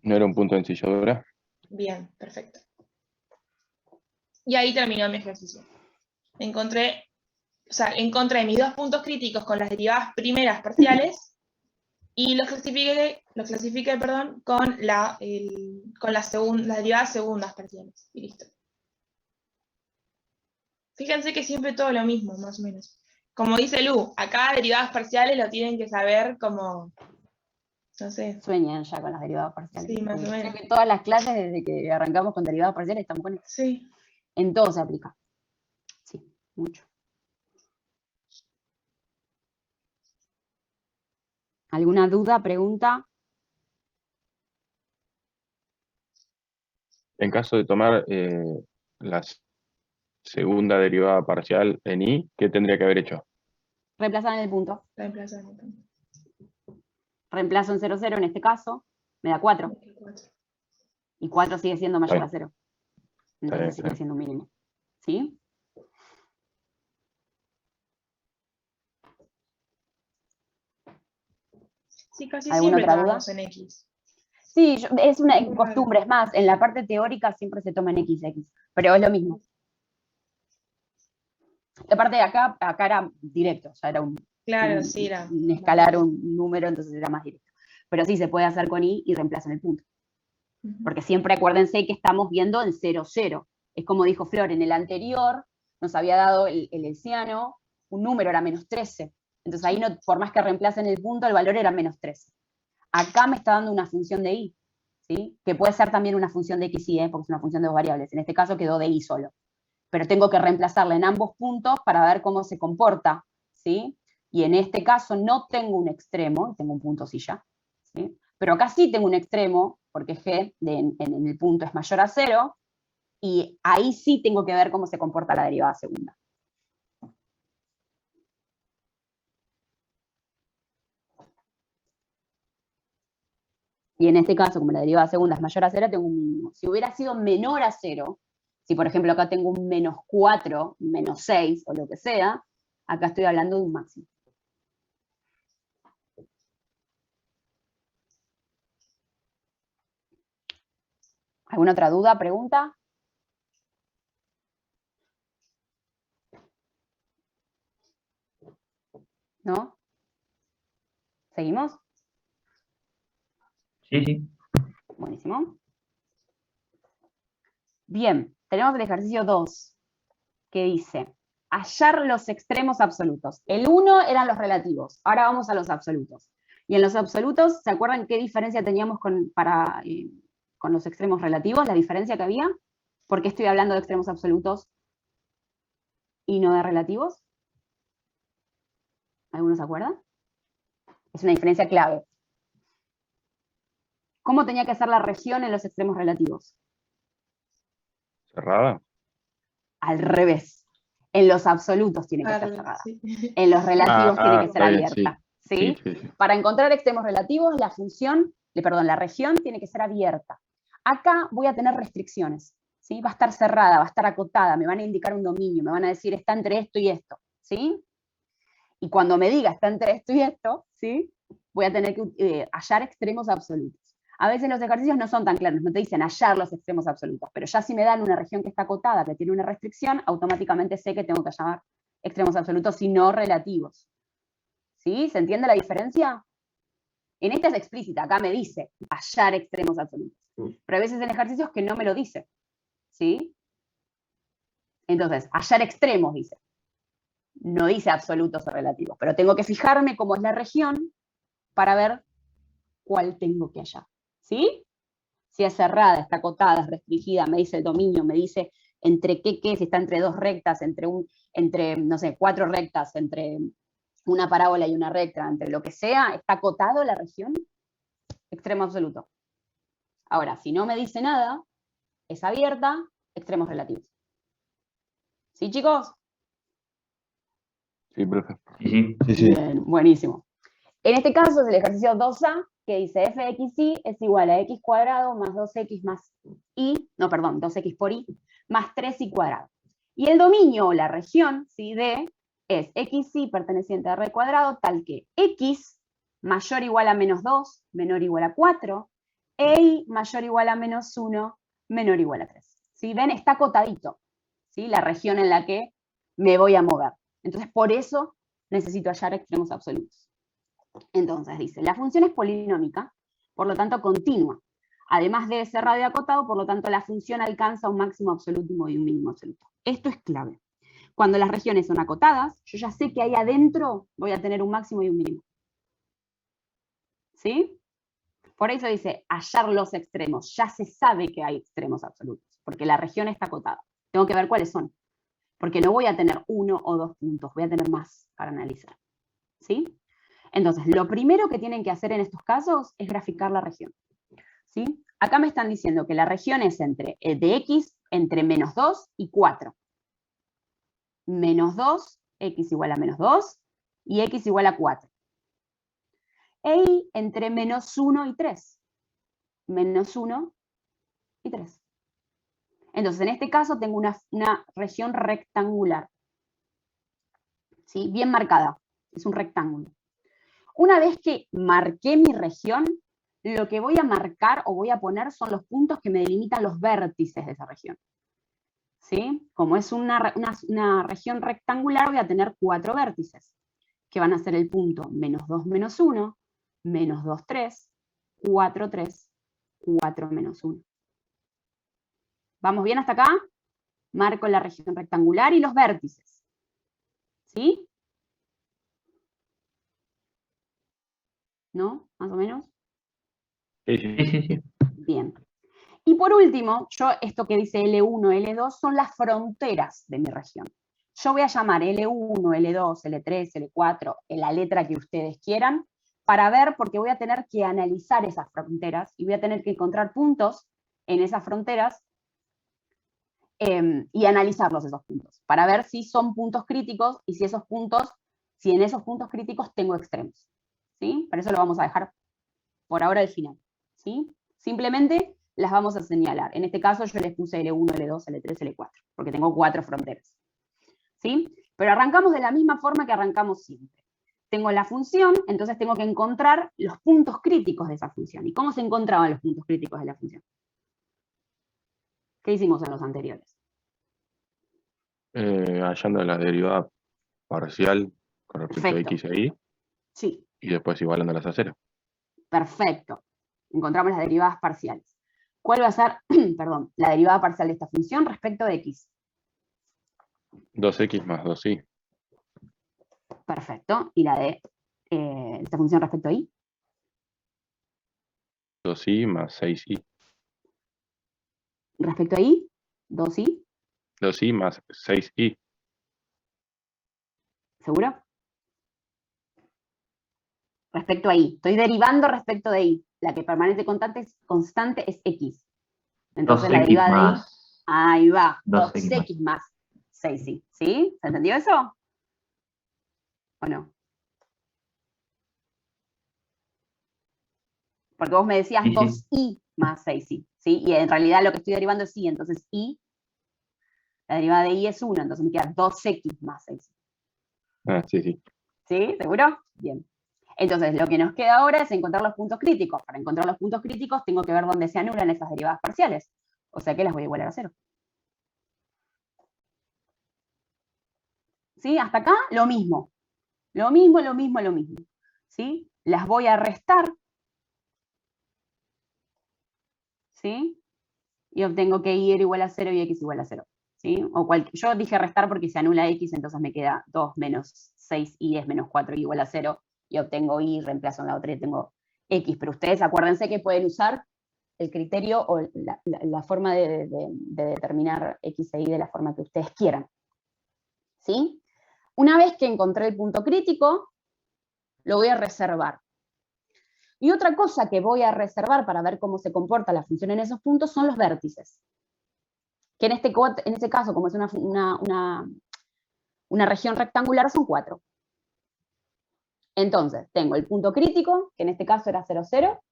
No era un punto de ensilladura. Bien, perfecto. Y ahí terminó mi ejercicio. Encontré mis dos puntos críticos con las derivadas primeras parciales y los clasifiqué, perdón, con las derivadas segundas parciales. Y listo. Fíjense que siempre todo lo mismo, más o menos. Como dice Lu, acá derivadas parciales lo tienen que saber como, no sé, Sueñan ya con las derivadas parciales. sí, más o Creo menos. que todas las clases, desde que arrancamos con derivadas parciales, estamos con eso. Sí. En todo se aplica. Sí, mucho. ¿Alguna duda, pregunta? En caso de tomar la segunda derivada parcial en y, ¿qué tendría que haber hecho? Reemplazar en el punto. Reemplazar. Reemplazo en 0, 0 en este caso, me da 4. 4. Y 4 sigue siendo mayor Está a 0. bien, Entonces está sigue bien. siendo un mínimo. ¿Sí? Sí, casi ¿Alguna siempre otra duda? tomamos en X. Sí, es una Muy raro. costumbre, es más, en la parte teórica siempre se toma en XX, pero es lo mismo. La parte de acá era directo, ya era un Claro, sí, era. escalar un número, entonces era más directo. Pero sí se puede hacer con y reemplazo en el punto. Ujú. Porque siempre acuérdense que estamos viendo en 0, 0. Es como dijo Flor, en el anterior nos había dado el hessiano, un número era menos 13. Entonces ahí, no, por más que reemplacen el punto, el valor era menos 13. Acá me está dando una función de y, ¿sí? Que puede ser también una función de x y, porque es una función de dos variables. En este caso quedó de y solo. Pero tengo que reemplazarla en ambos puntos para ver cómo se comporta, ¿sí? Y en este caso no tengo un extremo, tengo un punto silla, ¿sí? Pero acá sí tengo un extremo, porque g en el punto es mayor a 0, y ahí sí tengo que ver cómo se comporta la derivada segunda. Y en este caso, como la derivada segunda es mayor a 0, tengo un mínimo. Si hubiera sido menor a 0, si por ejemplo acá tengo un menos 4, menos 6 o lo que sea, acá estoy hablando de un máximo. ¿Alguna otra duda, pregunta? ¿No? ¿Seguimos? Sí, sí. Buenísimo. Bien, tenemos el ejercicio 2, que dice, hallar los extremos absolutos. El 1 eran los relativos, ahora vamos a los absolutos. Y en los absolutos, ¿se acuerdan qué diferencia teníamos con los extremos relativos? La diferencia que había. ¿Por qué estoy hablando de extremos absolutos y no de relativos? ¿Alguno se acuerda? Es una diferencia clave. ¿Cómo tenía que ser la región en los extremos relativos? ¿Cerrada? Al revés. En los absolutos tiene que ser cerrada. Sí. En los relativos tiene que ser Está bien, sí. abierta. ¿Sí? Sí. Para encontrar extremos relativos, la región tiene que ser abierta. Acá voy a tener restricciones. ¿Sí? Va a estar cerrada, va a estar acotada, me van a indicar un dominio, me van a decir está entre esto y esto. ¿Sí? Y cuando me diga está entre esto y esto, ¿sí? Voy a tener que hallar extremos absolutos. A veces los ejercicios no son tan claros, no te dicen hallar los extremos absolutos, pero ya si me dan una región que está acotada, que tiene una restricción, automáticamente sé que tengo que hallar extremos absolutos y no relativos. ¿Sí? ¿Se entiende la diferencia? En esta es explícita, acá me dice hallar extremos absolutos. Pero hay veces en ejercicios que no me lo dice. ¿Sí? Entonces, hallar extremos dice. No dice absolutos o relativos, pero tengo que fijarme cómo es la región para ver cuál tengo que hallar. ¿Sí? Si es cerrada, está acotada, es restringida, me dice el dominio, me dice entre qué, si está entre dos rectas, entre no sé, 4 rectas, entre una parábola y una recta, entre lo que sea, está acotado la región, extremo absoluto. Ahora, si no me dice nada, es abierta, extremos relativos. ¿Sí, chicos? Sí, profe. Sí. Bien, buenísimo. En este caso es el ejercicio 2a, que dice f de xy es igual a x cuadrado más 2x más y, no, perdón, 2x por y, más 3y cuadrado. Y el dominio o la región, ¿sí? D es xy perteneciente a r cuadrado, tal que x mayor o igual a menos 2, menor o igual a 4, e y mayor o igual a menos 1, menor o igual a 3. ¿Sí? ¿Ven? Está acotadito, ¿sí? La región en la que me voy a mover. Entonces, por eso necesito hallar extremos absolutos. Entonces dice, la función es polinómica, por lo tanto continua. Además de ser radio acotado, por lo tanto la función alcanza un máximo absoluto y un mínimo absoluto. Esto es clave. Cuando las regiones son acotadas, yo ya sé que ahí adentro voy a tener un máximo y un mínimo. ¿Sí? Por eso dice, hallar los extremos. Ya se sabe que hay extremos absolutos, porque la región está acotada. Tengo que ver cuáles son, porque no voy a tener 1 o 2 puntos, voy a tener más para analizar. ¿Sí? Entonces, lo primero que tienen que hacer en estos casos es graficar la región. ¿Sí? Acá me están diciendo que la región es entre de x, entre menos 2 y 4. Menos 2, x igual a menos 2, y x igual a 4. E y entre menos 1 y 3. Menos 1 y 3. Entonces, en este caso tengo una región rectangular. ¿Sí? Bien marcada. Es un rectángulo. Una vez que marqué mi región, lo que voy a marcar o voy a poner son los puntos que me delimitan los vértices de esa región. ¿Sí? Como es una región rectangular, voy a tener 4 vértices, que van a ser el punto menos 2, menos 1, menos 2, 3, 4, 3, 4, menos 1. ¿Vamos bien hasta acá? Marco la región rectangular y los vértices. ¿Sí? ¿No? ¿Más o menos? Sí, Sí, sí, sí. Bien. Y por último, esto que dice L1, L2 son las fronteras de mi región. Yo voy a llamar L1, L2, L3, L4, en la letra que ustedes quieran, para ver, porque voy a tener que analizar esas fronteras y voy a tener que encontrar puntos en esas fronteras y analizarlos esos puntos, para ver si son puntos críticos y si en esos puntos críticos tengo extremos. ¿Sí? Para eso lo vamos a dejar por ahora al final. ¿Sí? Simplemente las vamos a señalar. En este caso yo les puse L1, L2, L3, L4, porque tengo 4 fronteras. ¿Sí? Pero arrancamos de la misma forma que arrancamos siempre. Tengo la función, entonces tengo que encontrar los puntos críticos de esa función. ¿Y cómo se encontraban los puntos críticos de la función? ¿Qué hicimos en los anteriores? hallando la derivada parcial con respecto a Perfecto. x e y, Sí, y después igualándolas a 0. perfecto. Encontramos las derivadas parciales. ¿Cuál va a ser, perdón, la derivada parcial de esta función respecto de x? 2x más 2y. Perfecto. ¿Y la de esta función respecto a y? 2y más 6y. Respecto a y, 2y, 2y más 6y. ¿seguro? Respecto a y. Estoy derivando respecto de y. La que permanece constante es x. Entonces la 2x derivada de y, más ahí va, 2x 2x más 6y. ¿Sí? ¿Se entendió eso? ¿O no? Porque vos me decías Sí, sí. 2y más 6y. ¿Sí? Y en realidad lo que estoy derivando es y, entonces y, la derivada de y es 1, entonces me queda 2x más 6y. Ah, sí, sí. ¿Sí? ¿Seguro? Bien. Entonces, lo que nos queda ahora es encontrar los puntos críticos. Para encontrar los puntos críticos tengo que ver dónde se anulan esas derivadas parciales. O sea que las voy a igualar a 0. ¿Sí? Hasta acá, lo mismo. Lo mismo, lo mismo, lo mismo. ¿Sí? Las voy a restar. ¿Sí? Y obtengo que y era igual a 0 y x igual a 0. ¿Sí? Yo dije restar porque se anula x, entonces me queda 2 menos 6y es menos 4y igual a 0. Y obtengo y, reemplazo en la otra y tengo x. Pero ustedes acuérdense que pueden usar el criterio o la forma de determinar x e y de la forma que ustedes quieran. ¿Sí? Una vez que encontré el punto crítico, lo voy a reservar. Y otra cosa que voy a reservar para ver cómo se comporta la función en esos puntos son los vértices. Que en este caso, como es una región rectangular, son 4. Entonces, tengo el punto crítico, que en este caso era 0, 0,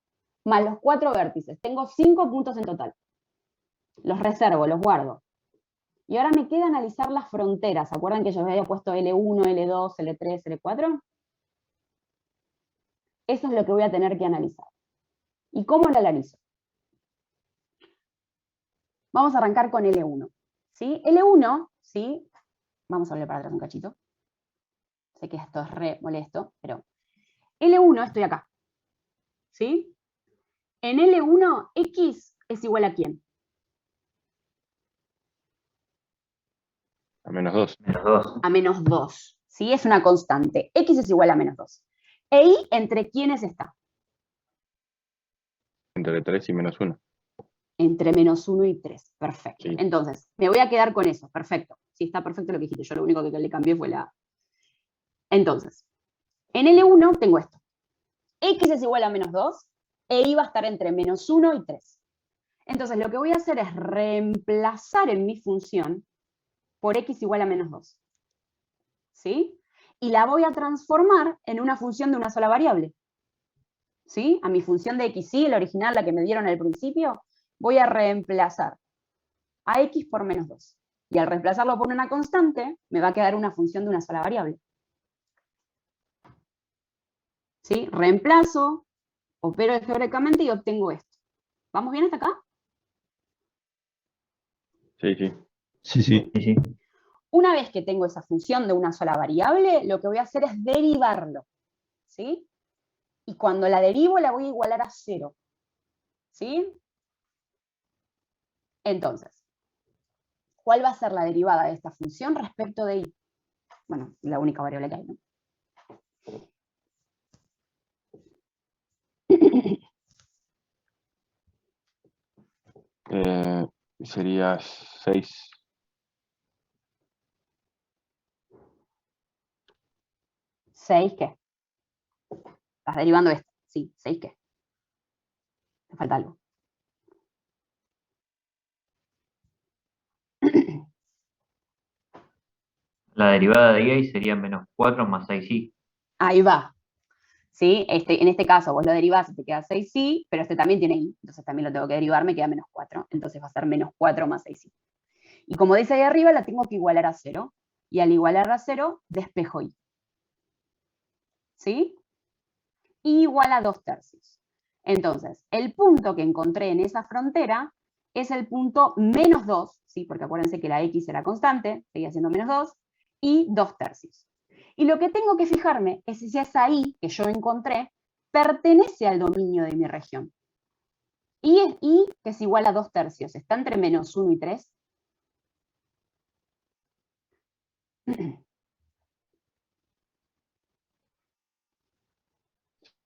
más los 4 vértices. Tengo 5 puntos en total. Los reservo, los guardo. Y ahora me queda analizar las fronteras. ¿Se acuerdan que yo había puesto L1, L2, L3, L4? Eso es lo que voy a tener que analizar. ¿Y cómo lo analizo? Vamos a arrancar con L1. ¿Sí? L1, ¿sí? Vamos a volver para atrás un cachito. Sé que esto es re molesto, pero L1 estoy acá. ¿Sí? En L1, X es igual a ¿quién? A menos 2. Menos 2. A menos 2. ¿Sí? Es una constante. X es igual a menos 2. ¿E y entre quiénes está? Entre 3 y menos 1. Entre menos 1 y 3. Perfecto. Sí. Entonces, me voy a quedar con eso. Perfecto. Sí, está perfecto lo que dijiste. Yo lo único que le cambié fue la... Entonces, en L1 tengo esto. X es igual a menos 2, e y va a estar entre menos 1 y 3. Entonces lo que voy a hacer es reemplazar en mi función por x igual a menos 2. ¿Sí? Y la voy a transformar en una función de una sola variable. ¿Sí? A mi función de x, ¿sí? La original, la que me dieron al principio, voy a reemplazar a x por menos 2. Y al reemplazarlo por una constante, me va a quedar una función de una sola variable. ¿Sí? Reemplazo, opero algebraicamente y obtengo esto. ¿Vamos bien hasta acá? Sí, sí. Sí, sí. Sí, sí. Una vez que tengo esa función de una sola variable, lo que voy a hacer es derivarlo. ¿Sí? Y cuando la derivo la voy a igualar a 0. ¿Sí? Entonces, ¿cuál va a ser la derivada de esta función respecto de y? Bueno, la única variable que hay, ¿no? Sería 6. ¿6 qué? Estás derivando esto. Sí, 6 qué. Te falta algo. La derivada de y sería menos 4 más 6i. Ahí va. ¿Sí? En este caso vos lo derivás y te queda 6i, pero este también tiene i, entonces también lo tengo que derivar, me queda menos 4. Entonces va a ser menos 4 más 6i. Y como dice ahí arriba, la tengo que igualar a 0. Y al igualar a 0, despejo i. ¿Sí? I igual a 2/3. Entonces, el punto que encontré en esa frontera es el punto menos 2, ¿sí? Porque acuérdense que la x era constante, seguía siendo menos 2, y 2/3. Y lo que tengo que fijarme es si esa i que yo encontré pertenece al dominio de mi región. Y es i que es igual a 2/3. ¿Está entre menos 1 y 3?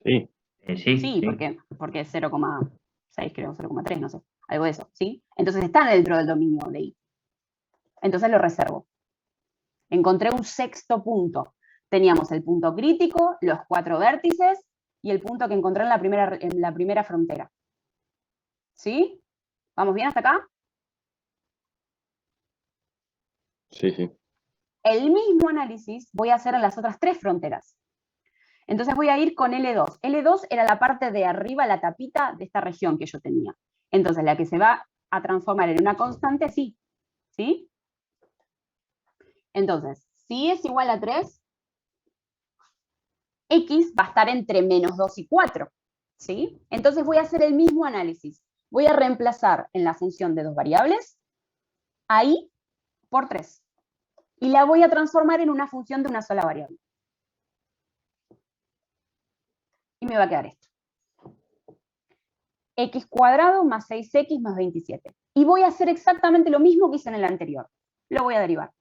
Sí. Sí, Sí, sí. porque es 0,6, creo, 0,3, no sé, algo de eso, ¿sí? Entonces está dentro del dominio de i. Entonces lo reservo. Encontré un sexto punto. Teníamos el punto crítico, los 4 vértices y el punto que encontré en la primera frontera. ¿Sí? ¿Vamos bien hasta acá? Sí, sí. El mismo análisis voy a hacer en las otras 3 fronteras. Entonces voy a ir con L2. L2 era la parte de arriba, la tapita de esta región que yo tenía. Entonces la que se va a transformar en una constante, sí. ¿Sí? Entonces, si es igual a 3, x va a estar entre menos 2 y 4. ¿Sí? Entonces voy a hacer el mismo análisis. Voy a reemplazar en la función de dos variables a i por 3. Y la voy a transformar en una función de una sola variable. Y me va a quedar esto. X cuadrado más 6x más 27. Y voy a hacer exactamente lo mismo que hice en el anterior. Lo voy a derivar.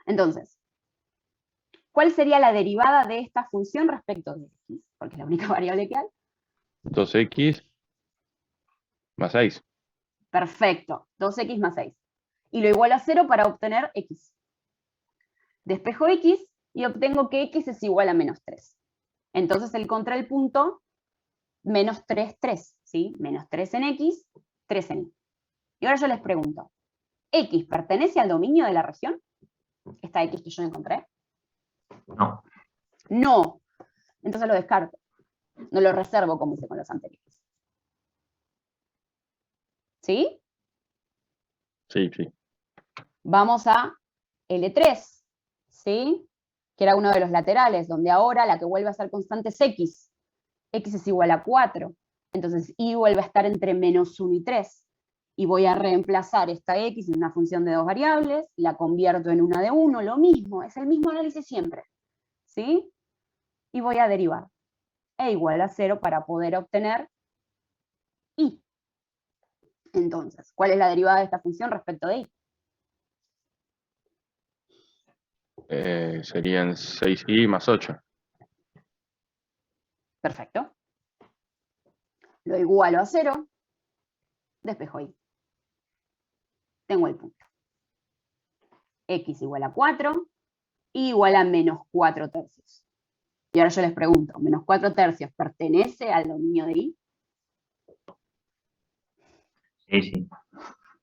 Entonces, ¿cuál sería la derivada de esta función respecto de x? Porque es la única variable que hay. 2x más 6. Perfecto, 2x más 6. Y lo igualo a 0 para obtener x. Despejo x y obtengo que x es igual a menos 3. Entonces encontré el punto menos 3, 3. ¿Sí? Menos 3 en x, 3 en y. Y ahora yo les pregunto, ¿x pertenece al dominio de la región? ¿Esta x que yo encontré? No. No. Entonces lo descarto. No lo reservo como hice con los anteriores. ¿Sí? Sí, sí. Vamos a L3, ¿sí? Que era uno de los laterales, donde ahora la que vuelve a ser constante es x. X es igual a 4. Entonces y vuelve a estar entre menos 1 y 3. Y voy a reemplazar esta x en una función de dos variables, la convierto en una de 1, lo mismo, es el mismo análisis siempre. ¿Sí? Y voy a derivar. E igual a 0 para poder obtener y. Entonces, ¿cuál es la derivada de esta función respecto de y? Serían 6i más 8. Perfecto. Lo igualo a 0, despejo y. Tengo el punto. X igual a 4, y igual a menos 4/3. Y ahora yo les pregunto, ¿menos 4/3 pertenece al dominio de y? Sí, sí.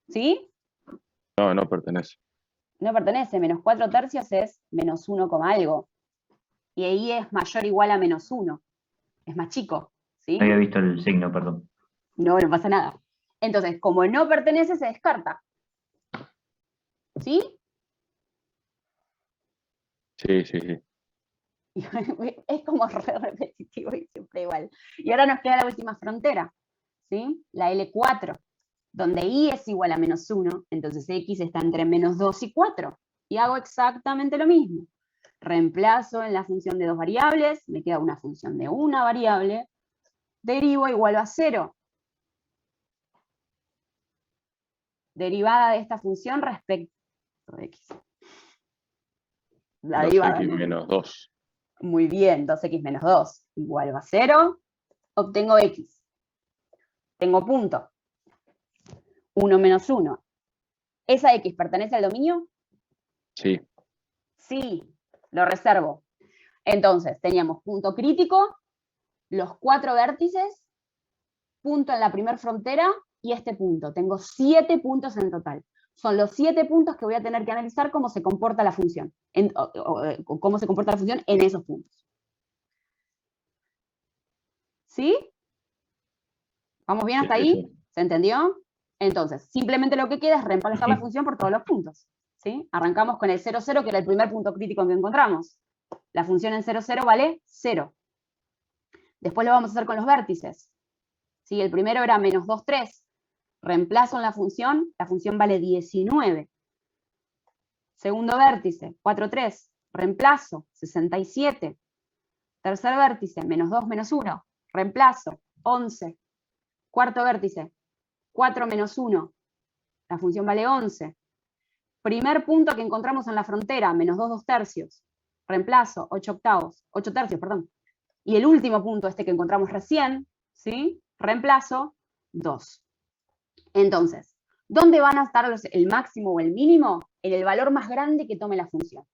¿Sí? No, no pertenece. No pertenece, menos 4/3 es menos 1, algo. Y ahí es mayor o igual a menos 1. Es más chico, ¿sí? No había visto el signo, perdón. No, no pasa nada. Entonces, como no pertenece, se descarta. ¿Sí? Sí, sí, sí. Es como re repetitivo y siempre igual. Y ahora nos queda la última frontera, ¿sí? La L4, donde I es igual a menos 1, entonces X está entre menos 2 y 4. Y hago exactamente lo mismo. Reemplazo en la función de dos variables, me queda una función de una variable, derivo igual a 0. Derivada de esta función respecto de X. La derivada, 2x ¿no? menos 2. Muy bien, 2x menos 2 igual a 0. Obtengo X. Tengo punto. 1 menos 1. ¿Esa X pertenece al dominio? Sí, Sí, lo reservo. Entonces, teníamos punto crítico, los 4 vértices, punto en la primera frontera y este punto. Tengo 7 puntos en total. Son los 7 puntos que voy a tener que analizar cómo se comporta la función. Cómo se comporta la función en esos puntos. ¿Sí? ¿Vamos bien hasta sí, ahí? sí. ¿Se entendió? Entonces, simplemente lo que queda es reemplazar la función por todos los puntos. ¿Sí? Arrancamos con el 0, 0, que era el primer punto crítico que encontramos. La función en 0, 0 vale 0. Después lo vamos a hacer con los vértices. ¿Sí? El primero era menos 2, 3. Reemplazo en la función vale 19. Segundo vértice, 4, 3. Reemplazo, 67. Tercer vértice, menos 2, menos 1. Reemplazo, 11. Cuarto vértice, 4 menos 1. La función vale 11. Primer punto que encontramos en la frontera, menos 2, 2 tercios. Reemplazo, 8 tercios, perdón. Y el último punto, este que encontramos recién, ¿sí? Reemplazo, 2. Entonces, ¿dónde van a estar el máximo o el mínimo? En el valor más grande que tome la función.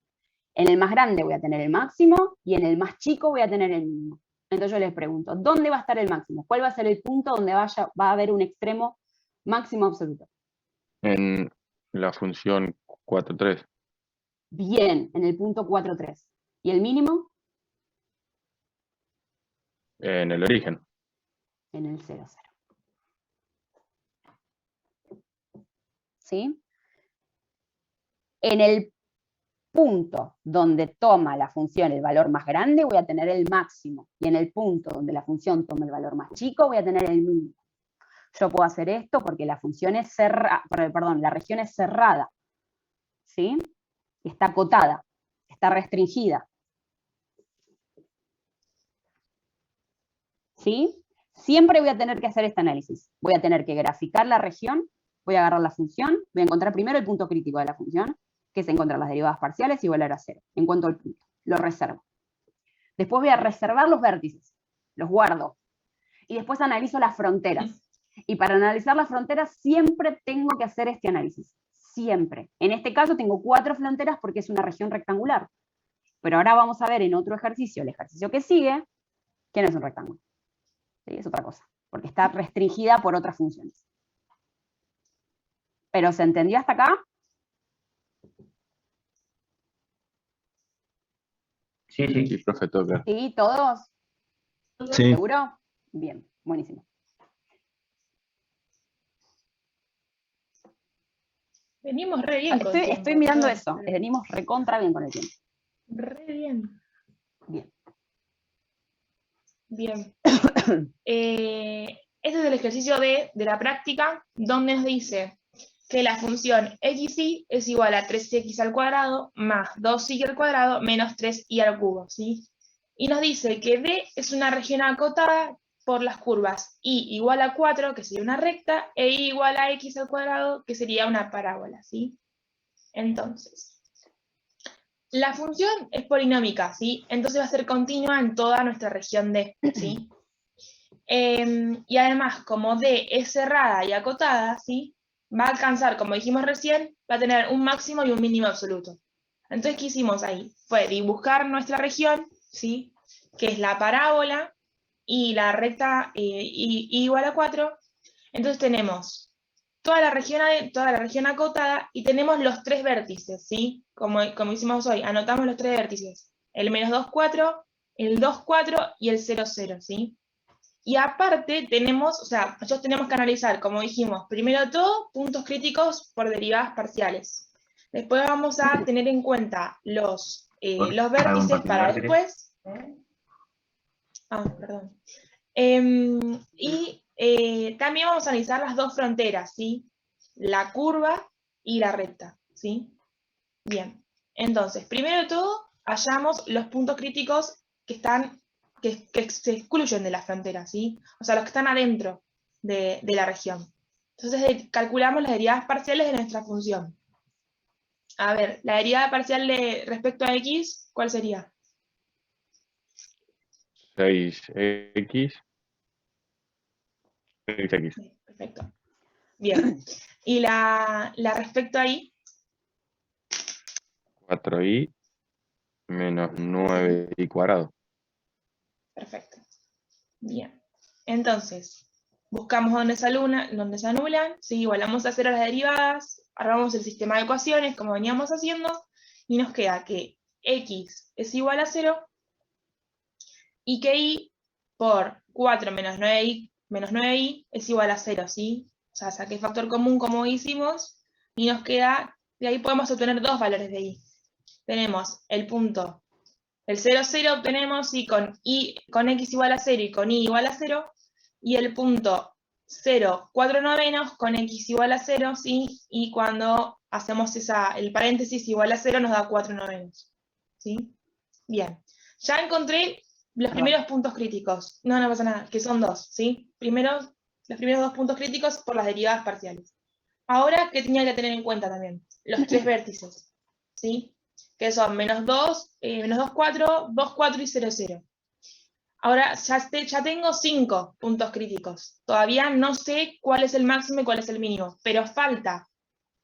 En el más grande voy a tener el máximo y en el más chico voy a tener el mínimo. Entonces yo les pregunto, ¿dónde va a estar el máximo? ¿Cuál va a ser el punto donde va a haber un extremo máximo absoluto? En la función 4,3. Bien, en el punto 4, 3. ¿Y el mínimo? En el origen. En el 0, 0. ¿Sí? En el punto donde toma la función el valor más grande voy a tener el máximo, y en el punto donde la función toma el valor más chico voy a tener el mínimo. Yo puedo hacer esto porque la función es la región es cerrada, ¿sí? Está acotada, está restringida. ¿Sí? Siempre voy a tener que hacer este análisis. Voy a tener que graficar la región, voy a agarrar la función, voy a encontrar primero el punto crítico de la función, que es encontrar las derivadas parciales y volver a 0. Encuentro el punto, lo reservo. Después voy a reservar los vértices, los guardo. Y después analizo las fronteras. Y para analizar las fronteras siempre tengo que hacer este análisis. Siempre. En este caso tengo 4 fronteras porque es una región rectangular. Pero ahora vamos a ver en otro ejercicio, el ejercicio que sigue, que no es un rectángulo. ¿Sí? Es otra cosa. Porque está restringida por otras funciones. ¿Pero se entendió hasta acá? Sí, sí. Sí, profe, todo claro. ¿Sí? ¿Todos? Sí. ¿Seguro? Bien, buenísimo. Venimos re bien con tiempo. Estoy mirando ¿No? eso. Venimos recontra bien con el tiempo. Re bien. Bien. Bien. Este es el ejercicio de la práctica, donde nos dice que la función xy es igual a 3x al cuadrado más 2y al cuadrado menos 3y al cubo, ¿sí? Y nos dice que D es una región acotada por las curvas y igual a 4, que sería una recta, e y igual a x al cuadrado, que sería una parábola, ¿sí? Entonces, la función es polinómica, ¿sí? Entonces va a ser continua en toda nuestra región D, ¿sí? Y además, como D es cerrada y acotada, ¿sí? Va a alcanzar, como dijimos recién, va a tener un máximo y un mínimo absoluto. Entonces, ¿qué hicimos ahí? Fue dibujar nuestra región, ¿sí? Que es la parábola y la recta y igual a 4. Entonces tenemos toda la región acotada y tenemos los tres vértices, ¿sí? Como hicimos hoy, anotamos los tres vértices. El -2, 4, el 2, 4 y el 0, 0, ¿sí? Y aparte tenemos, o sea, nosotros tenemos que analizar, como dijimos, primero de todo, puntos críticos por derivadas parciales. Después vamos a tener en cuenta los vértices para después. Perdón. También vamos a analizar las dos fronteras, ¿sí? La curva y la recta, ¿sí? Bien, entonces, primero de todo, hallamos los puntos críticos que se excluyen de la frontera, ¿sí? O sea, los que están adentro de la región. Entonces, calculamos las derivadas parciales de nuestra función. A ver, la derivada parcial respecto a x, ¿cuál sería? 6x. 6x. Sí, perfecto. Bien. ¿Y la respecto a y? 4y menos 9y cuadrado. Perfecto. Bien. Entonces, buscamos dónde se anulan, ¿sí? Igualamos a cero las derivadas, armamos el sistema de ecuaciones como veníamos haciendo, y nos queda que x es igual a 0 y que y por 4 menos 9i es igual a 0, ¿sí? O sea, saqué factor común como hicimos, y nos queda, de ahí podemos obtener dos valores de y. Tenemos el punto, el 0, 0 obtenemos con x igual a 0 y con y igual a 0, y el punto 0, 4 novenos con x igual a 0, ¿sí? Y cuando hacemos el paréntesis igual a 0 nos da 4 novenos, ¿sí? Bien, ya encontré los primeros puntos críticos. No pasa nada, que son dos, ¿sí? Los primeros dos puntos críticos por las derivadas parciales. Ahora, ¿qué tenía que tener en cuenta también? Los tres vértices, ¿sí? Que son -2, -2, 4, 2, 4 y 0, 0. Ahora ya tengo 5 puntos críticos. Todavía no sé cuál es el máximo y cuál es el mínimo, pero falta,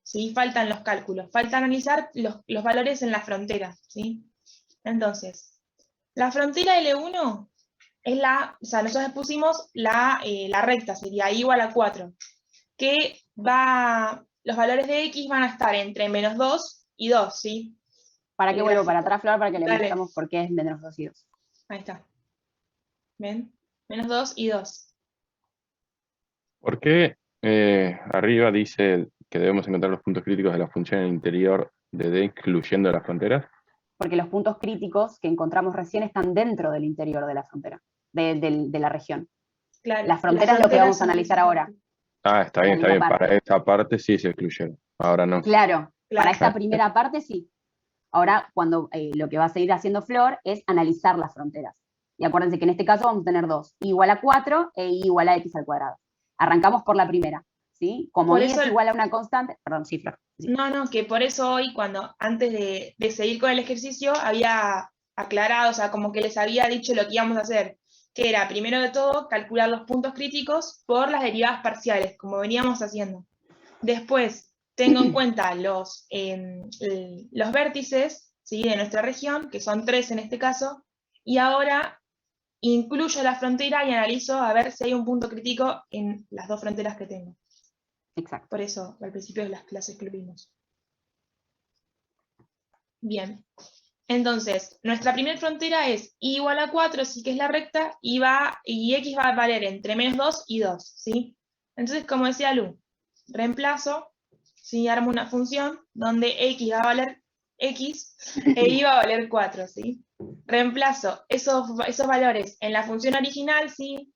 ¿sí? Faltan los cálculos, falta analizar los valores en la frontera, ¿sí? Entonces, la frontera L1 es o sea, nosotros pusimos la recta, sería y igual a 4, que los valores de x van a estar entre -2 y 2, ¿sí? ¿Para qué vuelvo para atrás, Flor? Para que le Dale. mostramos por qué es -2 y 2. Ahí está. ¿Ven? -2 y 2. ¿Por qué arriba dice que debemos encontrar los puntos críticos de la función en el interior de D excluyendo las fronteras? Porque los puntos críticos que encontramos recién están dentro del interior de la frontera, de la región. Claro, Las fronteras es lo que vamos a analizar ahora. Ah, está bien, está bien. Para esta parte sí se excluyeron. Ahora no. Claro, para esta primera parte sí. Ahora, cuando lo que va a seguir haciendo Flor es analizar las fronteras. Y acuérdense que en este caso vamos a tener dos, y igual a 4 e y igual a x al cuadrado. Arrancamos por la primera, ¿sí? Como y es igual a una constante, perdón, sí, Flor. Sí. No, que por eso hoy, antes de seguir con el ejercicio, había aclarado, o sea, como que les había dicho lo que íbamos a hacer, que era, primero de todo, calcular los puntos críticos por las derivadas parciales, como veníamos haciendo. Después, tengo en cuenta los vértices, ¿sí? De nuestra región, que son 3 en este caso, y ahora incluyo la frontera y analizo a ver si hay un punto crítico en las dos fronteras que tengo. Exacto. Por eso, al principio de las clases que lo vimos. Bien. Entonces, nuestra primera frontera es y igual a 4, sí que es la recta, y x va a valer entre -2 y 2, ¿sí? Entonces, como decía Lu, reemplazo, ¿sí? Armo una función donde x va a valer x e y va a valer 4, ¿sí? Reemplazo esos valores en la función original, ¿sí?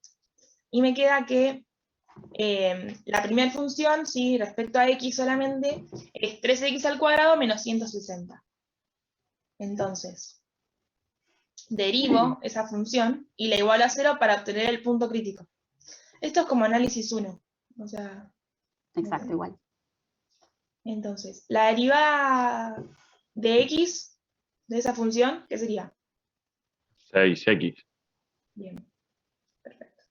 Y me queda que la primera función, ¿sí? Respecto a x solamente, es 3x al cuadrado menos 160. Entonces, derivo esa función y la igualo a 0 para obtener el punto crítico. Esto es como análisis 1. O sea, exacto, igual. Entonces, la derivada de x de esa función, ¿qué sería? 6x. Bien, perfecto.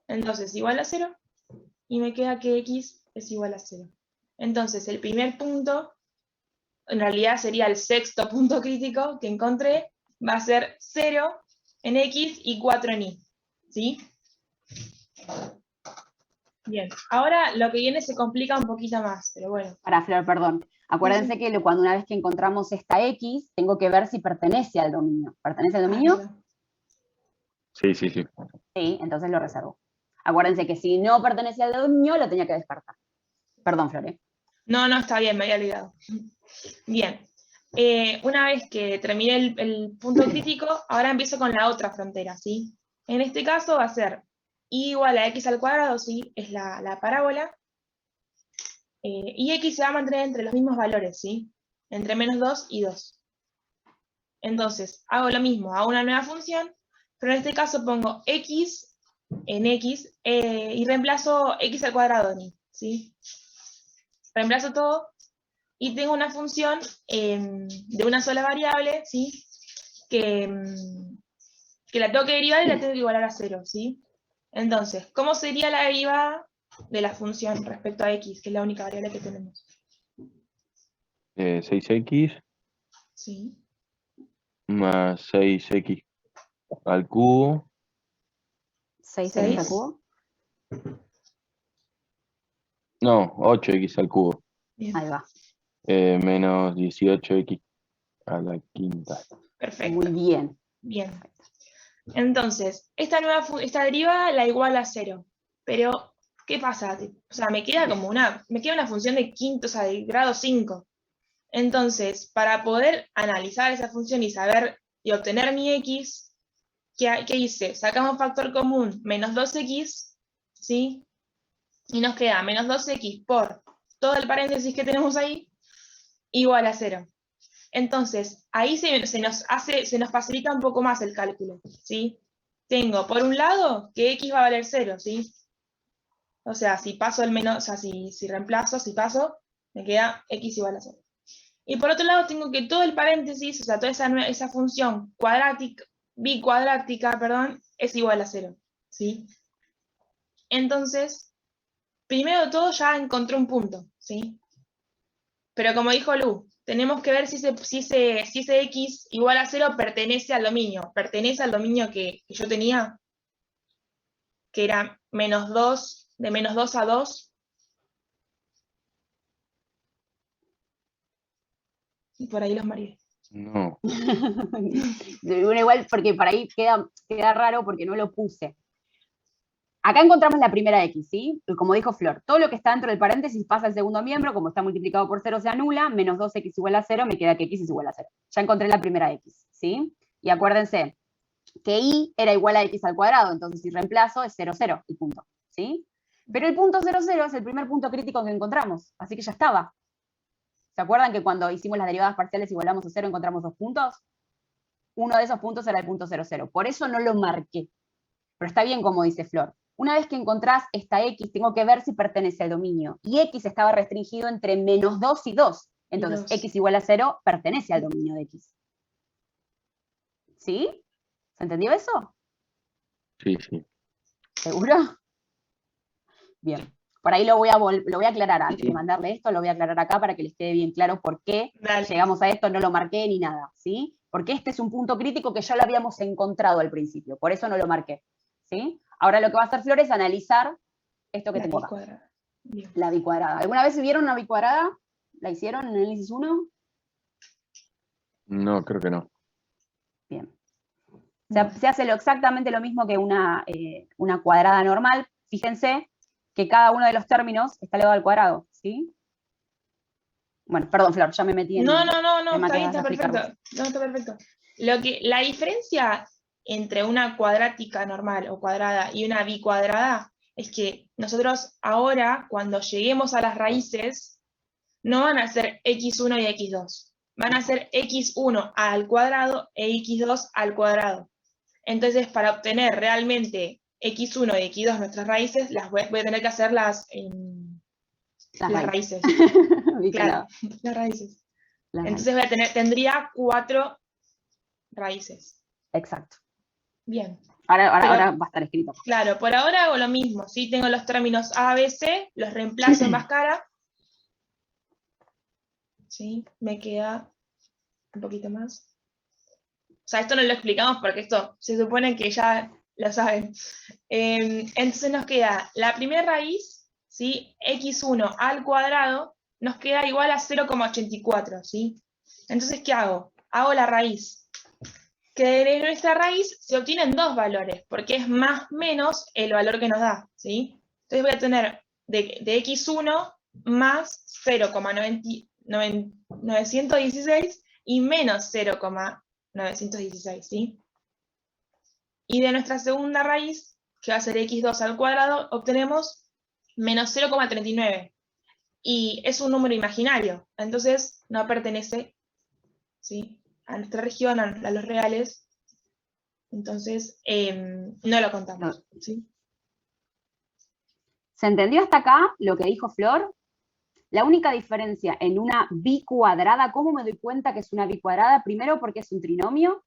Entonces, igual a 0, y me queda que x es igual a 0. Entonces, el primer punto, en realidad sería el sexto punto crítico que encontré, va a ser 0 en x y 4 en y, ¿sí? Bien. Ahora lo que viene se complica un poquito más, pero bueno. Para Flor, perdón. Acuérdense que cuando una vez que encontramos esta X, tengo que ver si pertenece al dominio. ¿Pertenece al dominio? Verdad. Sí. Sí, entonces lo reservo. Acuérdense que si no pertenece al dominio, lo tenía que descartar. Perdón, Flor. No, está bien, me había olvidado. Bien. Una vez que terminé el punto crítico, ahora empiezo con la otra frontera, ¿sí? En este caso va a ser y igual a x al cuadrado, ¿sí? Es la parábola. Y x se va a mantener entre los mismos valores, ¿sí? Entre menos 2 y 2. Entonces, hago lo mismo, hago una nueva función, pero en este caso pongo x en x y reemplazo x al cuadrado en y, ¿sí? Reemplazo todo y tengo una función de una sola variable, ¿sí? Que la tengo que derivar y la tengo que igualar a 0, ¿sí? Entonces, ¿cómo sería la derivada de la función respecto a x, que es la única variable que tenemos? 6x Sí. más 6x al cubo. 6x al cubo. No, 8x al cubo. Bien. Ahí va. Menos 18x a la quinta. Perfecto. Muy bien. Bien. Entonces, esta derivada la iguala a 0. Pero, ¿qué pasa? O sea, me queda una función de quinto, o sea, de grado 5. Entonces, para poder analizar esa función y saber y obtener mi x, ¿qué hice? Sacamos factor común, menos 2x, ¿sí? Y nos queda menos 2x por todo el paréntesis que tenemos ahí, igual a 0. Entonces, ahí se nos facilita un poco más el cálculo, ¿sí? Tengo, por un lado, que x va a valer 0, ¿sí? O sea, si paso el menos, o sea, si reemplazo, si paso, me queda x igual a 0. Y por otro lado, tengo que todo el paréntesis, o sea, toda esa función bicuadrática, perdón, es igual a 0, ¿sí? Entonces, primero de todo ya encontré un punto, ¿sí? Pero como dijo Lu, tenemos que ver si ese x igual a 0 pertenece al dominio. ¿Pertenece al dominio que yo tenía? Que era menos 2, de menos 2 a 2. Y por ahí los mareé. No. Bueno, igual, porque por ahí queda raro porque no lo puse. Acá encontramos la primera X, ¿sí? Como dijo Flor, todo lo que está dentro del paréntesis pasa al segundo miembro, como está multiplicado por 0 se anula, menos 2x igual a 0, me queda que x es igual a 0. Ya encontré la primera X, ¿sí? Y acuérdense que y era igual a x al cuadrado, entonces si reemplazo es 0, 0, el punto, ¿sí? Pero el punto 0, 0 es el primer punto crítico que encontramos, así que ya estaba. ¿Se acuerdan que cuando hicimos las derivadas parciales igualamos a 0 encontramos 2 puntos? Uno de esos puntos era el punto 0, 0. Por eso no lo marqué. Pero está bien como dice Flor. Una vez que encontrás esta X, tengo que ver si pertenece al dominio. Y X estaba restringido entre menos 2 y 2. Entonces, 2. X igual a 0 pertenece al dominio de X. ¿Sí? ¿Se entendió eso? Sí. ¿Seguro? Bien. Por ahí lo voy a aclarar antes de mandarle esto, lo voy a aclarar acá para que les quede bien claro por qué llegamos a esto, no lo marqué ni nada, ¿sí? Porque este es un punto crítico que ya lo habíamos encontrado al principio, por eso no lo marqué, ¿sí? Ahora lo que va a hacer Flor es analizar esto que tengo acá. La bicuadrada. ¿Alguna vez vieron una bicuadrada? ¿La hicieron en análisis 1? No, creo que no. Bien. Se hace exactamente lo mismo que una cuadrada normal. Fíjense que cada uno de los términos está elevado al cuadrado, ¿sí? Bueno, perdón, Flor, ya me metí en... No, tema está perfecto. No, está perfecto. La diferencia entre una cuadrática normal o cuadrada y una bicuadrada es que nosotros ahora, cuando lleguemos a las raíces, no van a ser x1 y x2. Van a ser x1 al cuadrado e x2 al cuadrado. Entonces, para obtener realmente x1 y x2 nuestras raíces, voy a tener que hacer las raíces. Claro, las raíces. Entonces tendría 4 raíces. Exacto. Bien. Ahora va a estar escrito. Claro, por ahora hago lo mismo. ¿Sí? Tengo los términos A, B, C, los reemplazo en Bhaskara. ¿Sí? Me queda un poquito más. O sea, esto no lo explicamos porque esto se supone que ya lo saben. Entonces nos queda la primera raíz ¿sí? x1 al cuadrado nos queda igual a 0,84, ¿sí? Entonces, ¿qué hago? Hago la raíz. Que de nuestra raíz se obtienen dos valores, porque es más menos el valor que nos da, ¿sí? Entonces voy a tener de x1 más 0,916 y menos 0,916, ¿sí? Y de nuestra segunda raíz, que va a ser x2 al cuadrado, obtenemos menos 0,39. Y es un número imaginario, entonces no pertenece, ¿sí?, a nuestra región, a los reales. Entonces, no lo contamos, ¿sí? ¿Se entendió hasta acá lo que dijo Flor? La única diferencia en una bicuadrada, ¿cómo me doy cuenta que es una bicuadrada? Primero porque es un trinomio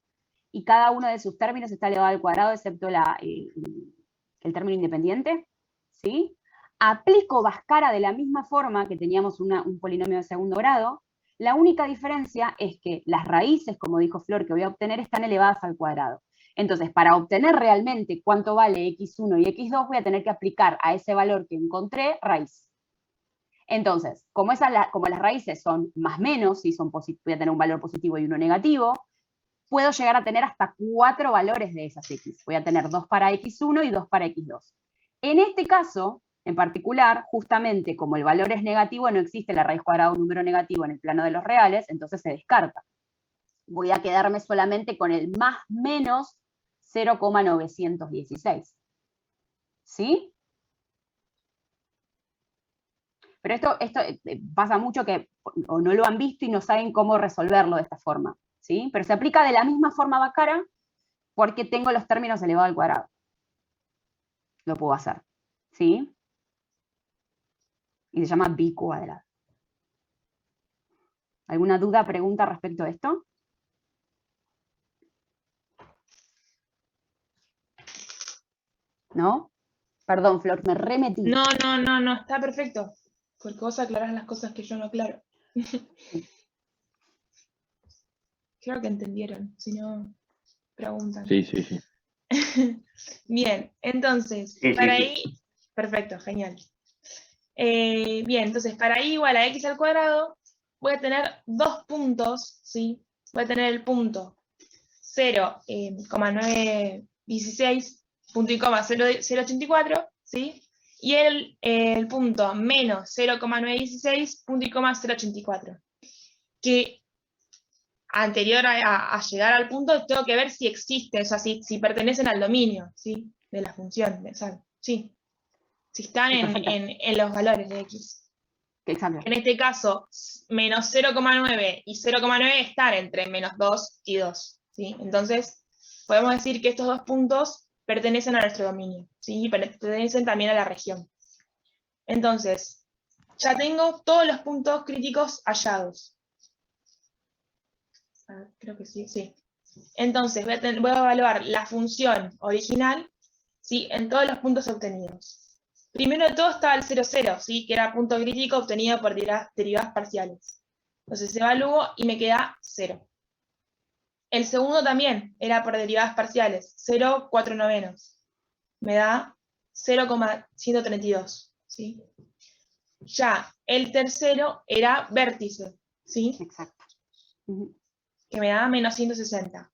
y cada uno de sus términos está elevado al cuadrado excepto el término independiente, ¿sí? Aplico Bhaskara de la misma forma que teníamos un polinomio de segundo grado. La única diferencia es que las raíces, como dijo Flor, que voy a obtener están elevadas al cuadrado. Entonces, para obtener realmente cuánto vale x1 y x2, voy a tener que aplicar a ese valor que encontré raíz. Entonces, como las raíces son más menos, y voy a tener un valor positivo y uno negativo, puedo llegar a tener hasta 4 valores de esas x. Voy a tener 2 para x1 y 2 para x2. En este caso, en particular, justamente como el valor es negativo, no existe la raíz cuadrada de un número negativo en el plano de los reales, entonces se descarta. Voy a quedarme solamente con el más menos 0,916. ¿Sí? Pero esto pasa mucho que o no lo han visto y no saben cómo resolverlo de esta forma, ¿sí? Pero se aplica de la misma forma Bhaskara porque tengo los términos elevados al cuadrado. Lo puedo hacer, ¿sí? Y se llama bicuadrada. ¿Alguna duda, pregunta respecto a esto? ¿No? Perdón, Flor, me remetí. No, está perfecto. Porque vos aclarás las cosas que yo no aclaro. Creo que entendieron, si no, preguntan. Sí, sí, sí. Bien, entonces, Sí, para sí, ahí, perfecto, genial. Bien, entonces, para i igual a x al cuadrado, voy a tener dos puntos, ¿sí? Voy a tener el punto 0,916, punto y coma 0,084, ¿sí? Y el punto menos 0,916, punto y coma 0,84. Que anterior a llegar al punto, tengo que ver si existe, o sea, si pertenecen al dominio, ¿sí?, de la función, sí, si están en los valores de x. Exacto. En este caso, menos 0,9 y 0,9 están entre menos 2 y 2, ¿sí? Entonces, podemos decir que estos dos puntos pertenecen a nuestro dominio, ¿sí? Pertenecen también a la región. Entonces, ya tengo todos los puntos críticos hallados. Creo que sí, sí. Entonces, voy a evaluar la función original, ¿sí?, en todos los puntos obtenidos. Primero de todo estaba el 0, 0, ¿sí?, que era punto crítico obtenido por derivadas parciales. Entonces evalúo y me queda 0. El segundo también era por derivadas parciales, 0, 4 novenos. Me da 0,132, ¿sí? Ya el tercero era vértice, ¿sí?, Exacto. que me da menos 160.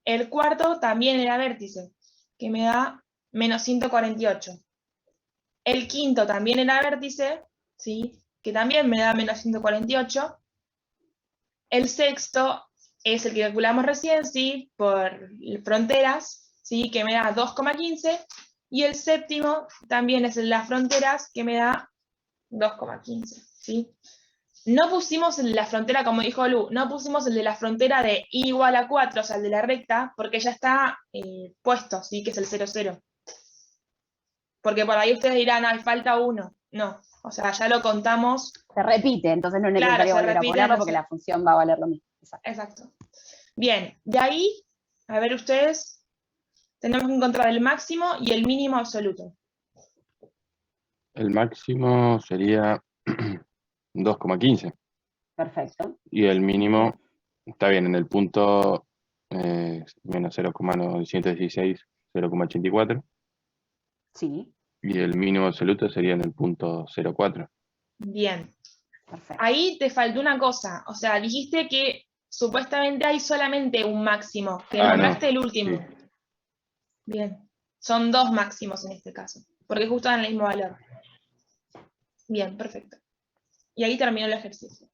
El cuarto también era vértice, que me da menos 148. El quinto también era vértice, ¿sí?, que también me da menos 148. El sexto es el que calculamos recién, ¿sí?, por fronteras, ¿sí?, que me da 2,15. Y el séptimo también es el de las fronteras, que me da 2,15, ¿sí? No pusimos el de la frontera, como dijo Lu, no pusimos el de la frontera de i igual a 4, o sea, el de la recta, porque ya está puesto, ¿sí?, que es el 0, 0. Porque por ahí ustedes dirán, ay, falta 1. No, o sea, ya lo contamos. Se repite, entonces no es Claro, necesario se volver a repite, ponerlo no porque sé. la función va a valer lo mismo. Exacto. Exacto. Bien, de ahí, a ver ustedes, tenemos que encontrar el máximo y el mínimo absoluto. El máximo sería 2,15. Perfecto. Y el mínimo, está bien, en el punto menos 0,916, 0,84. Sí. Y el mínimo absoluto sería en el punto 0,4. Bien. Perfecto. Ahí te faltó una cosa. O sea, dijiste que supuestamente hay solamente un máximo, que Ah, nombraste no, el último. sí. Bien. Son 2 máximos en este caso, porque justo dan el mismo valor. Bien, perfecto. Y ahí terminó el ejercicio.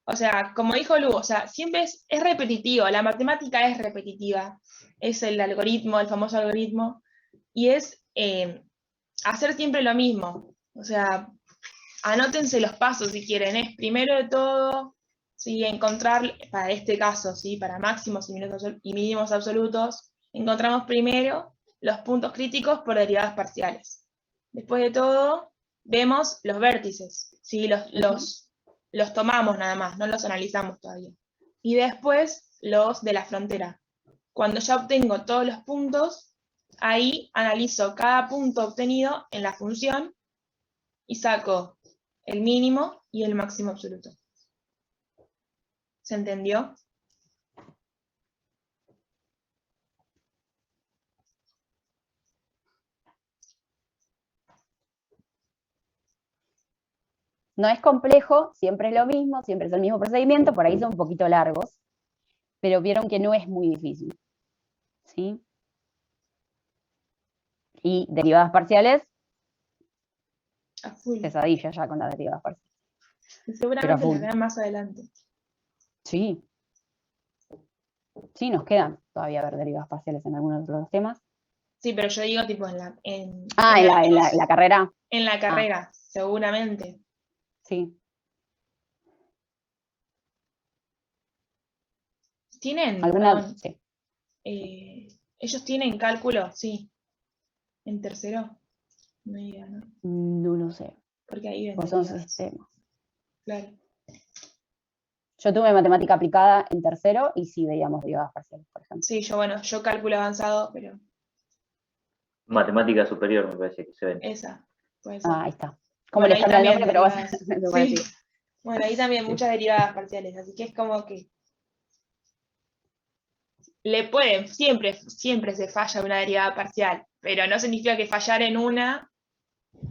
O sea, como dijo Lu, o sea, siempre es repetitivo, la matemática es repetitiva, es el algoritmo, el famoso algoritmo, y es hacer siempre lo mismo. O sea, anótense los pasos si quieren, es primero de todo, ¿sí? Encontrar, para este caso, ¿sí? Para máximos y mínimos absolutos, encontramos primero los puntos críticos por derivadas parciales. Después de todo, vemos los vértices, ¿sí? Los tomamos nada más, no los analizamos todavía. Y después los de la frontera. Cuando ya obtengo todos los puntos, ahí analizo cada punto obtenido en la función y saco el mínimo y el máximo absoluto. ¿Se entendió? No es complejo, siempre es lo mismo, siempre es el mismo procedimiento, por ahí son un poquito largos, pero vieron que no es muy difícil. ¿Sí? Y derivadas parciales, A full. pesadilla ya con las derivadas parciales. Y Pero a seguramente las full. vean más adelante. Sí. Sí, nos quedan todavía ver derivadas parciales en algunos de los temas. Sí, pero yo digo tipo en La carrera. en la carrera, seguramente. Sí. ¿Tienen, ¿Alguna? perdón, Sí. ellos tienen cálculo? Sí. ¿En tercero? No idea, ¿no? No lo sé. Porque ahí ven Pues son derivadas. sistemas. Claro. Yo tuve matemática aplicada en tercero y sí veíamos derivadas parciales, por ejemplo. Sí, yo cálculo avanzado, pero Matemática superior, me parece que se ven. esa puede ser. Ahí está. Como Bueno, les ahí cambia el también nombre, pero va a derivadas. ser Sí. parecido. Bueno, ahí también Sí. muchas derivadas parciales, así que es como que siempre se falla una derivada parcial, pero no significa que fallar en una,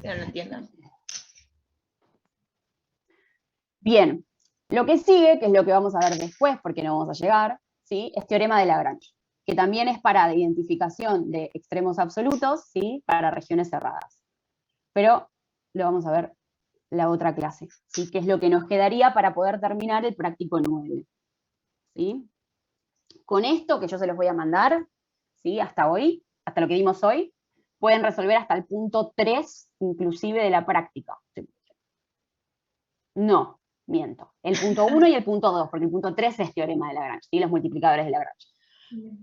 pero no entiendan. Bien, lo que sigue, que es lo que vamos a ver después, porque no vamos a llegar, ¿sí? Es teorema de Lagrange, que también es para identificación de extremos absolutos, ¿sí? Para regiones cerradas. Pero lo vamos a ver la otra clase, ¿sí? Que es lo que nos quedaría para poder terminar el práctico 9. ¿Sí? Con esto que yo se los voy a mandar, ¿sí? Hasta hoy, hasta lo que vimos hoy, pueden resolver hasta el punto 3, inclusive de la práctica. No, miento. El punto 1 y el punto 2, porque el punto 3 es teorema de Lagrange, ¿sí? Los multiplicadores de Lagrange.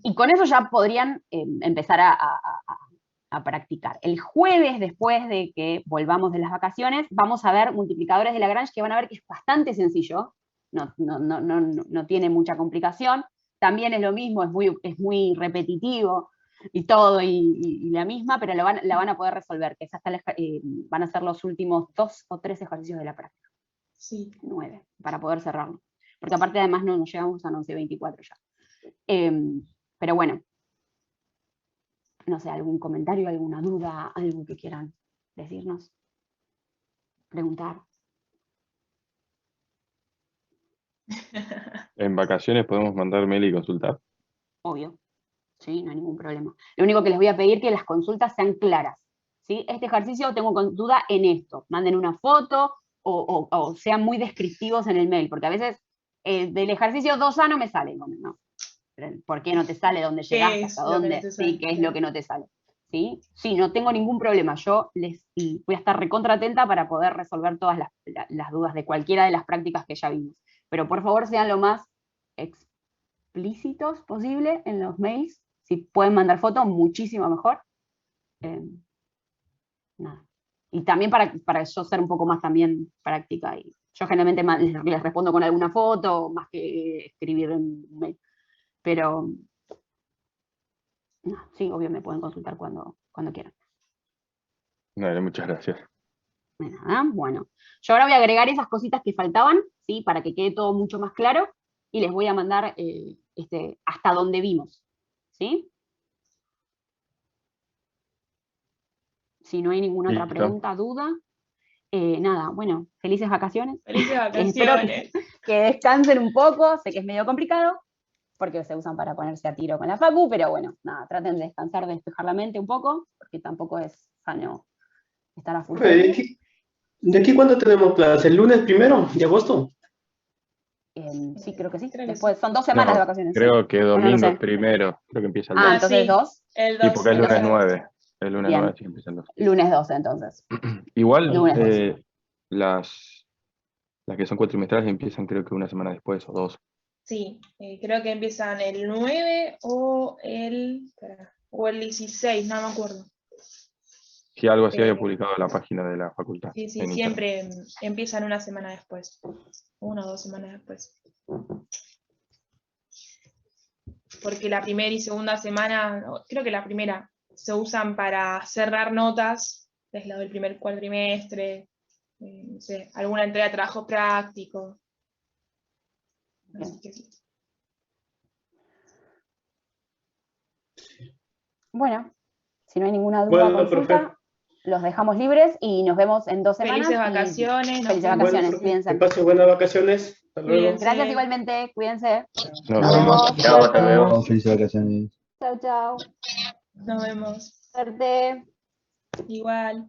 Y con eso ya podrían empezar a practicar. El jueves, después de que volvamos de las vacaciones, vamos a ver multiplicadores de Lagrange, que van a ver que es bastante sencillo, no tiene mucha complicación. También es lo mismo, es muy repetitivo y todo, y la misma, pero la van a poder resolver, que es hasta van a ser los últimos 2 o 3 ejercicios de la práctica. Sí. 9, para poder cerrarlo. Porque aparte además no nos llegamos a 11:24 ya. Pero bueno, no sé, algún comentario, alguna duda, algo que quieran decirnos, preguntar. En vacaciones podemos mandar mail y consultar. Obvio, ¿sí? No hay ningún problema. Lo único que les voy a pedir es que las consultas sean claras, ¿sí? Este ejercicio tengo duda en esto. Manden una foto o sean muy descriptivos en el mail, porque a veces del ejercicio 2A no me sale, ¿no? ¿Por qué no te sale? ¿Dónde llegaste? ¿Hasta dónde? Sí, ¿qué es lo que no te sale? ¿Sí? Sí, no tengo ningún problema. Yo voy a estar recontra atenta para poder resolver todas las dudas de cualquiera de las prácticas que ya vimos. Pero por favor sean lo más explícitos posible en los mails. Si pueden mandar fotos, muchísimo mejor. Nada. Y también para yo ser un poco más también práctica. Y yo generalmente les respondo con alguna foto, más que escribir en un mail. Pero no, sí, obvio me pueden consultar cuando quieran. Vale, muchas gracias. De nada, bueno. Yo ahora voy a agregar esas cositas que faltaban, ¿sí? Para que quede todo mucho más claro, y les voy a mandar hasta donde vimos, ¿sí? Si no hay ninguna otra Listo. pregunta, duda, nada, bueno, felices vacaciones. Felices Espero vacaciones. que descansen un poco, sé que es medio complicado, porque se usan para ponerse a tiro con la facu, pero bueno, nada, traten de descansar, de despejar la mente un poco, porque tampoco es sano estar a full todo el día. ¿De aquí cuándo tenemos clase? ¿El lunes 1 de agosto? Sí, creo que sí. Creo que Después, son 2 semanas No, de vacaciones. ¿sí? creo que Bueno, no domingo sé. es primero, creo que empieza el Ah, 2. entonces sí. 2. El Sí, 2. porque es el lunes 12. 9. El lunes Bien. 9 sí empieza el 2. Lunes 12, entonces. Igual, Lunes 2. las que son cuatrimestrales empiezan creo que una semana después o 2. Sí, creo que empiezan el 9 o el 16, no me acuerdo. Si algo así había Pero publicado en la página de la facultad. sí, en internet. siempre empiezan una semana después. 1 o 2 semanas después. Porque la primera y segunda semana, creo que la primera, se usan para cerrar notas, es lo del primer cuatrimestre, no sé, alguna entrega de trabajo práctico. Así que sí. Bueno, si no hay ninguna duda o Bueno, consulta, profe. los dejamos libres y nos vemos en 2 semanas. Felices vacaciones, nos Felices vemos. vacaciones, Bueno, profe, cuídense. que pase buenas vacaciones. Hasta luego. Cuídense. Gracias igualmente, cuídense. Nos Nos vemos. vemos. Chao, hasta Suerte. luego. Felices vacaciones. Chau, chau. Nos vemos. Suerte. Igual.